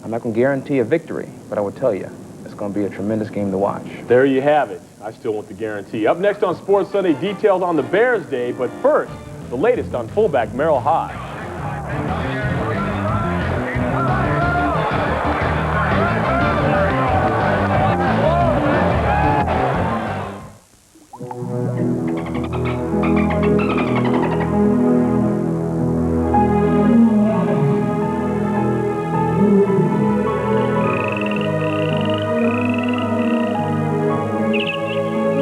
I'm not going to guarantee a victory, but I will tell you, it's going to be a tremendous game to watch. There you have it. I still want the guarantee. Up next on Sports Sunday, details on the Bears Day, but first, the latest on fullback Merrill Hodge.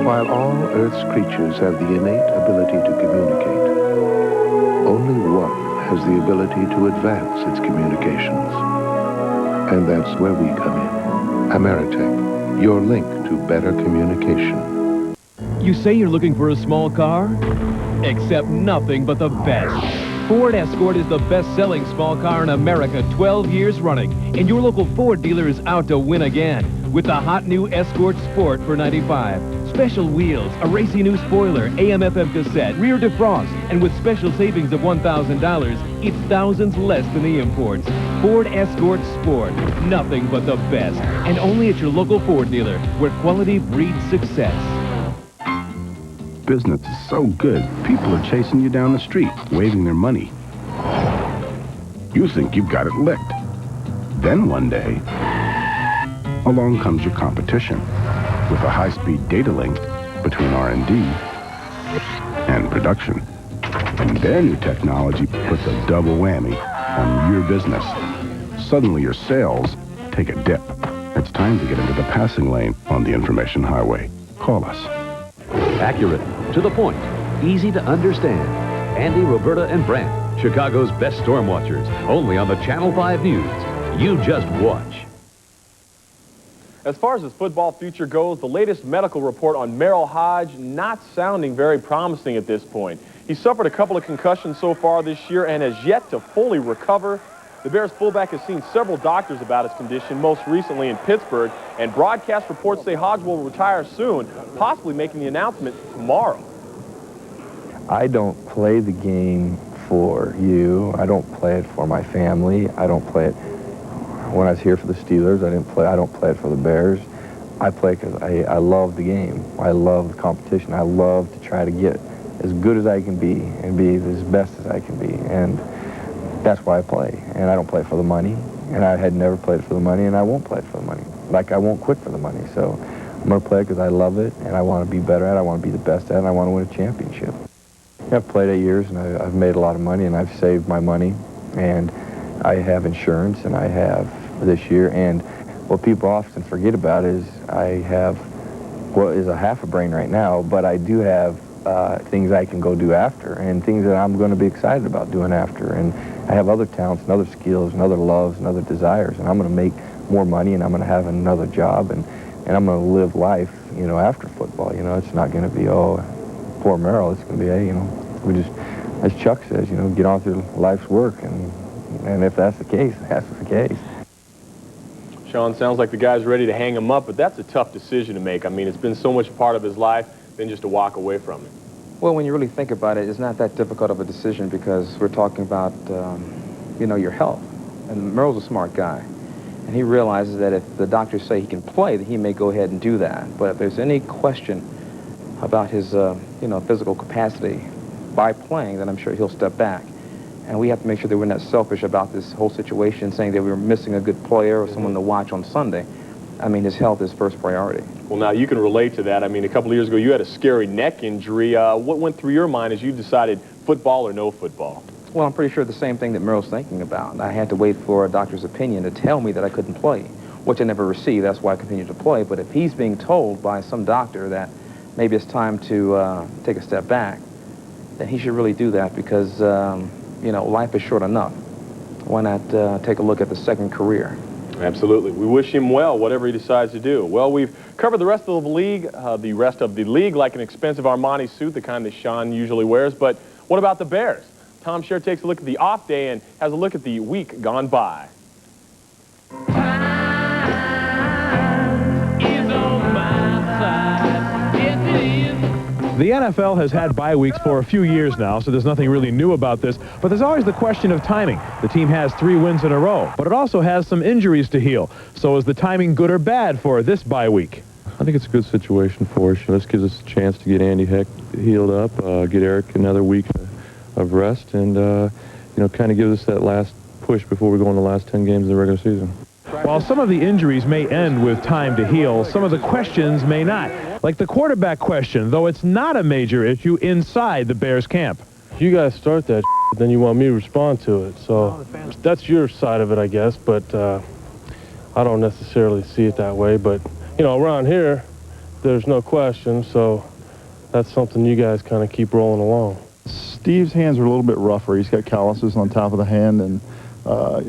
While all Earth's creatures have the innate ability to communicate, only one has the ability to advance its communications. And that's where we come in. Ameritech, your link to better communication. You say you're looking for a small car? Accept nothing but the best. Ford Escort is the best-selling small car in America 12 years running, and your local Ford dealer is out to win again with the hot new Escort Sport for $95. Special wheels, a racy new spoiler, AM/FM cassette, rear defrost, and with special savings of $1,000, it's thousands less than the imports. Ford Escort Sport, nothing but the best, and only at your local Ford dealer, where quality breeds success. Business is so good, people are chasing you down the street, waving their money. You think you've got it licked. Then one day, along comes your competition with a high-speed data link between R&D and production. And their new technology puts a double whammy on your business. Suddenly your sales take a dip. It's time to get into the passing lane on the information highway. Call us. Accurate, to the point, easy to understand. Andy, Roberta, and Brant, Chicago's best storm watchers, only on the Channel 5 News. You just watch. As far as his football future goes, the latest medical report on Merrill Hodge not sounding very promising at this point. He suffered a couple of concussions so far this year and has yet to fully recover. The Bears fullback has seen several doctors about his condition, most recently in Pittsburgh, and broadcast reports say Hodge will retire soon, possibly making the announcement tomorrow. I don't play the game for you. I don't play it for my family. I don't play it when I was here for the Steelers. I don't play it for the Bears. I play because I love the game. I love the competition. I love to try to get as good as I can be and be as best as I can be. And that's why I play. And I don't play for the money. And I had never played for the money, and I won't play it for the money. Like, I won't quit for the money. So I'm going to play it because I love it, and I want to be better at it. I want to be the best at it, and I want to win a championship. I've played 8 years, and I've made a lot of money, and I've saved my money. And I have insurance, and I have this year. And what people often forget about is I have what is a half a brain right now, but I do have things I can go do after, and things that I'm going to be excited about doing after. And I have other talents and other skills and other loves and other desires, and I'm going to make more money, and I'm going to have another job, and I'm going to live life, you know, after football. You know, it's not going to be, oh, poor Merrill. It's going to be, hey, you know, we just, as Chuck says, you know, get on through life's work, and if that's the case, that's the case. Shaun, sounds like the guy's ready to hang him up, but that's a tough decision to make. I mean, it's been so much part of his life, then just to walk away from it. Well, when you really think about it, it's not that difficult of a decision because we're talking about, you know, your health. And Merle's a smart guy. And he realizes that if the doctors say he can play, that he may go ahead and do that. But if there's any question about his, you know, physical capacity by playing, then I'm sure he'll step back. And we have to make sure that we're not selfish about this whole situation, saying that we're missing a good player or someone to watch on Sunday. I mean, his health is first priority. Well, now you can relate to that. I mean, a couple of years ago, you had a scary neck injury. What went through your mind as you decided football or no football? Well, I'm pretty sure the same thing that Merle's thinking about. I had to wait for a doctor's opinion to tell me that I couldn't play, which I never received. That's why I continued to play. But if he's being told by some doctor that maybe it's time to take a step back, then he should really do that because, you know, life is short enough. Why not take a look at the second career? Absolutely. We wish him well, whatever he decides to do. Well, we've covered the rest of the league, like an expensive Armani suit, the kind that Shaun usually wears. But what about the Bears? Tom Shaer takes a look at the off day and has a look at the week gone by. The NFL has had bye weeks for a few years now, so there's nothing really new about this, but there's always the question of timing. The team has 3 wins in a row, but it also has some injuries to heal. So is the timing good or bad for this bye week? I think it's a good situation for us. This gives us a chance to get Andy Heck healed up, get Eric another week of rest, and you know, kind of gives us that last push before we go in the last 10 games of the regular season. While some of the injuries may end with time to heal, some of the questions may not. Like the quarterback question, though it's not a major issue inside the Bears camp. You guys start that, then you want me to respond to it. So that's your side of it, I guess, but I don't necessarily see it that way. But, you know, around here, there's no question, so that's something you guys kind of keep rolling along. Steve's hands are a little bit rougher. He's got calluses on top of the hand, and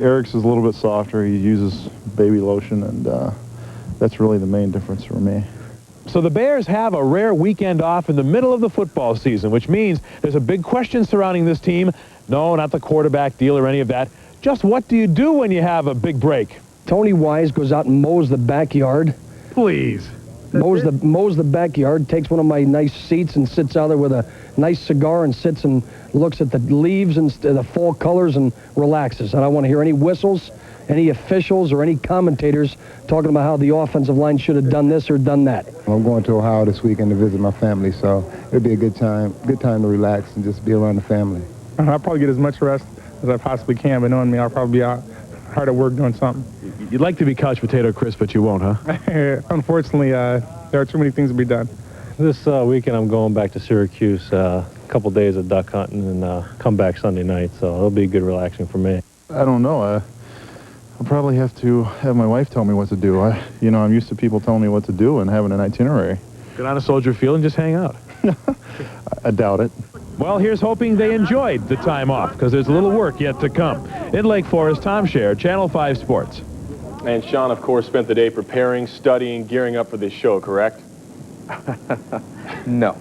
Eric's is a little bit softer. He uses baby lotion, and that's really the main difference for me. So the Bears have a rare weekend off in the middle of the football season, which means there's a big question surrounding this team. No, not the quarterback deal or any of that. Just what do you do when you have a big break? Tony Wise goes out and mows the backyard. Please. Mows the backyard, takes one of my nice seats and sits out there with a nice cigar and sits and looks at the leaves and the fall colors and relaxes. I don't want to hear any whistles, any officials or any commentators talking about how the offensive line should have done this or done that. I'm going to Ohio this weekend to visit my family, so it'll be a good time to relax and just be around the family. I'll probably get as much rest as I possibly can, but knowing me, I'll probably be out hard at work doing something. You'd like to be couch potato Chris, but you won't, huh? Unfortunately, there are too many things to be done. This weekend, I'm going back to Syracuse, a couple days of duck hunting, and come back Sunday night, so it'll be good relaxing for me. I don't know. I'll probably have to have my wife tell me what to do. You know, I'm used to people telling me what to do and having an itinerary. Get on a Soldier Field and just hang out. I doubt it. Well, here's hoping they enjoyed the time off, because there's a little work yet to come. In Lake Forest, Tom Shaer, Channel 5 Sports. And Shaun, of course, spent the day preparing, studying, gearing up for this show, correct? No.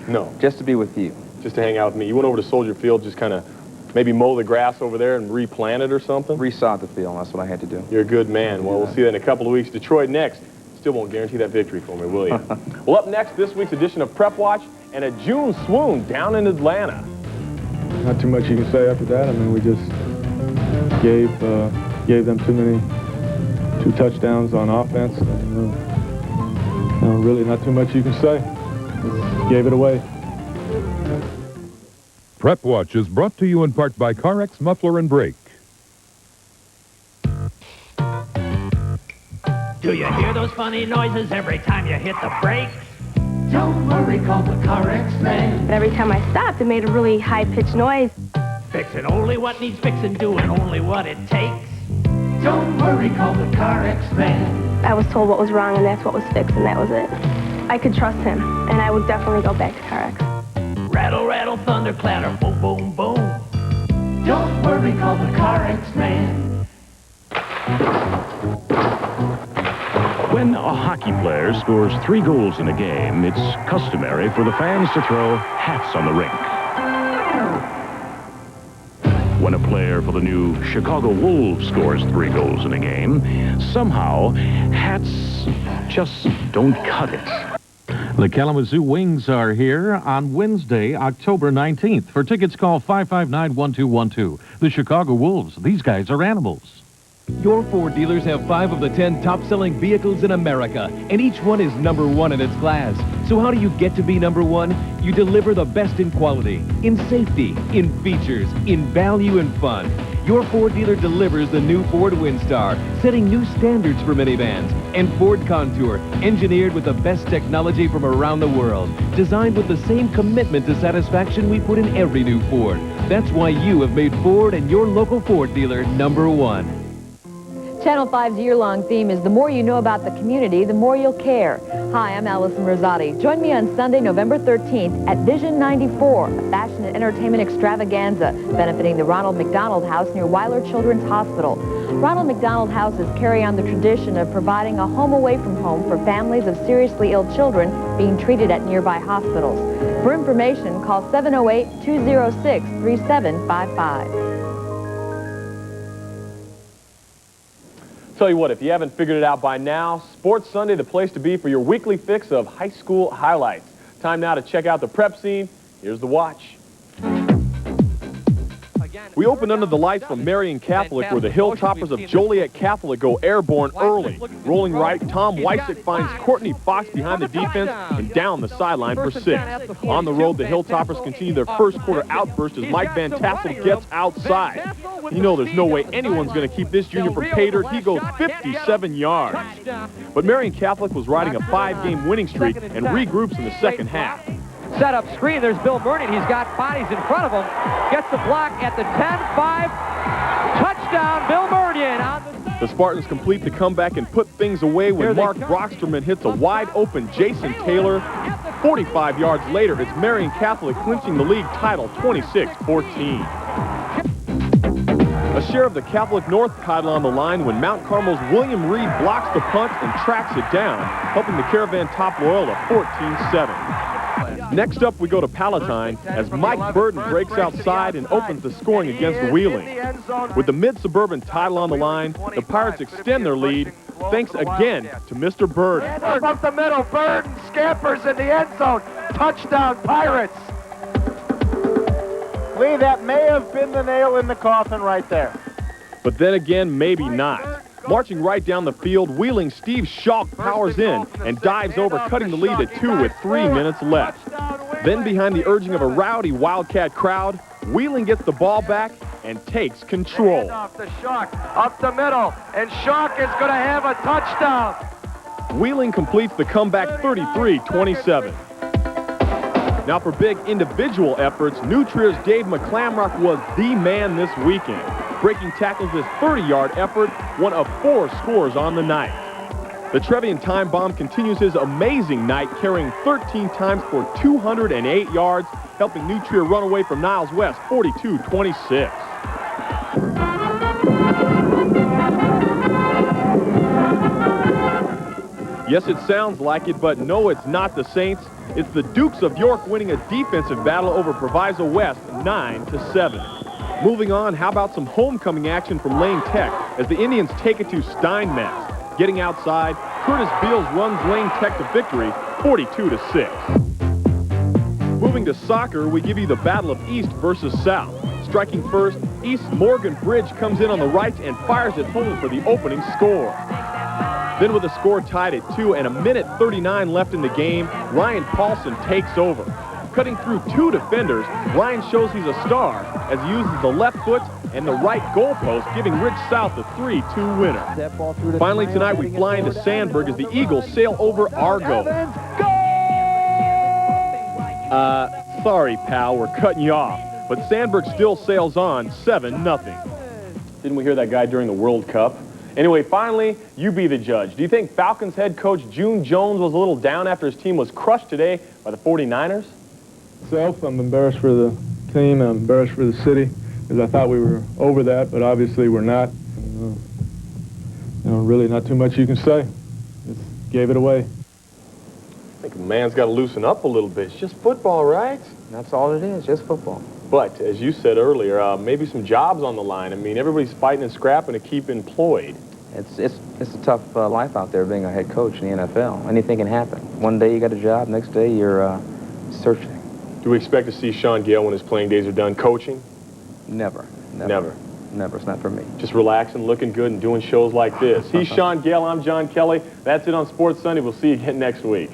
No. Just to be with you. Just to hang out with me. You went over to Soldier Field, just kind of maybe mow the grass over there and replant it or something? Resod the field. That's what I had to do. You're a good man. Well, we'll see that in a couple of weeks. Detroit next. Still won't guarantee that victory for me, will you? Well, up next, this week's edition of Prep Watch and a June swoon down in Atlanta. Not too much you can say after that. I mean, we just gave them two touchdowns on offense. Really not too much you can say. Just gave it away. Prep Watch is brought to you in part by Carex Muffler and Brake. Do you hear those funny noises every time you hit the brakes? Don't worry, call the Carex man. Every time I stopped, it made a really high-pitched noise. Fixing only what needs fixing, doing only what it takes. Don't worry, call the Carex man. I was told what was wrong, and that's what was fixed, and that was it. I could trust him, and I would definitely go back to Carex. Rattle, rattle, thunder, clatter, boom, boom, boom. Don't worry, call the Car X-Man. When a hockey player scores 3 goals in a game, it's customary for the fans to throw hats on the rink. When a player for the new Chicago Wolves scores 3 goals in a game, somehow hats just don't cut it. The Kalamazoo Wings are here on Wednesday, October 19th. For tickets, call 559-1212. The Chicago Wolves, these guys are animals. Your Ford dealers have 5 of the 10 top-selling vehicles in America, and each one is #1 in its class. So how do you get to be #1? You deliver the best in quality, in safety, in features, in value and fun. Your Ford dealer delivers the new Ford Windstar, setting new standards for minivans, and Ford Contour, engineered with the best technology from around the world, designed with the same commitment to satisfaction we put in every new Ford. That's why you have made Ford and your local Ford dealer #1. Channel 5's year-long theme is the more you know about the community, the more you'll care. Hi, I'm Allison Rosati. Join me on Sunday, November 13th at Vision 94, a fashion and entertainment extravaganza benefiting the Ronald McDonald House near Weiler Children's Hospital. Ronald McDonald Houses carry on the tradition of providing a home away from home for families of seriously ill children being treated at nearby hospitals. For information, call 708-206-3755. Tell you what, if you haven't figured it out by now, Sports Sunday, the place to be for your weekly fix of high school highlights. Time now to check out the prep scene. Here's the watch. We open under the lights from Marion Catholic, where the Hilltoppers of Joliet Catholic go airborne early. Rolling right, Tom Wysick finds Courtney Fox behind the defense and down the sideline for 6. On the road, the Hilltoppers continue their first quarter outburst as Mike Van Tassel gets outside. You know there's no way anyone's going to keep this junior from pay dirt. He goes 57 yards. But Marion Catholic was riding a 5-game winning streak and regroups in the second half. Set up screen. There's Bill Murray. He's got bodies in front of him. Gets the block at the 10-5. Touchdown, Bill Murray. The Spartans complete the comeback and put things away when Mark Brocksterman hits a wide-open Jason Taylor. 45 yards later, it's Marion Catholic clinching the league title 26-14. A share of the Catholic North title on the line when Mount Carmel's William Reed blocks the punt and tracks it down, helping the Caravan top Loyola 14-7. Next up, we go to Palatine as Mike Burton breaks outside and opens the scoring against Wheeling. With the mid-suburban title on the line, the Pirates extend their lead, thanks again to Mr. Burton. Up the middle, Burton scampers in the end zone. Touchdown, Pirates. Lee, that may have been the nail in the coffin right there. But then again, maybe not. Marching right down the field, Wheeling Steve Schalk powers in and dives over, cutting the lead to 2 with 3 minutes left. Then behind the urging of a rowdy Wildcat crowd, Wheeling gets the ball back and takes control. Off the Schalk, up the middle, and Schalk is going to have a touchdown. Wheeling completes the comeback 33-27. Now for big individual efforts, New Trier's Dave McClamrock was the man this weekend. Breaking tackles his 30-yard effort, one of 4 scores on the night. The Trevian Time Bomb continues his amazing night, carrying 13 times for 208 yards, helping New Trier run away from Niles West 42-26. Yes, it sounds like it, but no, it's not the Saints. It's the Dukes of York winning a defensive battle over Proviso West 9-7. Moving on, how about some homecoming action from Lane Tech as the Indians take it to Steinmetz. Getting outside, Curtis Beals runs Lane Tech to victory 42-6. Moving to soccer, we give you the battle of East versus South. Striking first, East Morgan Bridge comes in on the right and fires it home for the opening score. Then with the score tied at 2 and a minute 39 left in the game, Ryan Paulson takes over. Cutting through 2 defenders, Ryan shows he's a star as he uses the left foot and the right goalpost, giving Rich South the 3-2 winner. Finally tonight, we fly into Sandburg as the Eagles sail over Argo. Sorry, pal, we're cutting you off. But Sandburg still sails on 7-0. Didn't we hear that guy during the World Cup? Anyway, finally, you be the judge. Do you think Falcons head coach June Jones was a little down after his team was crushed today by the 49ers? myself. I'm embarrassed for the team. I'm embarrassed for the city, because I thought we were over that, but obviously we're not. You know, really not too much you can say. Just gave it away. I think a man's got to loosen up a little bit. It's just football, right? That's all it is, just football. But, as you said earlier, maybe some jobs on the line. I mean, everybody's fighting and scrapping to keep employed. It's a tough life out there being a head coach in the NFL. Anything can happen. One day you got a job, next day you're searching. Do we expect to see Shaun Gayle when his playing days are done coaching? Never. Never. Never. It's not for me. Just relaxing, looking good, and doing shows like this. He's Shaun Gayle. I'm John Kelley. That's it on Sports Sunday. We'll see you again next week.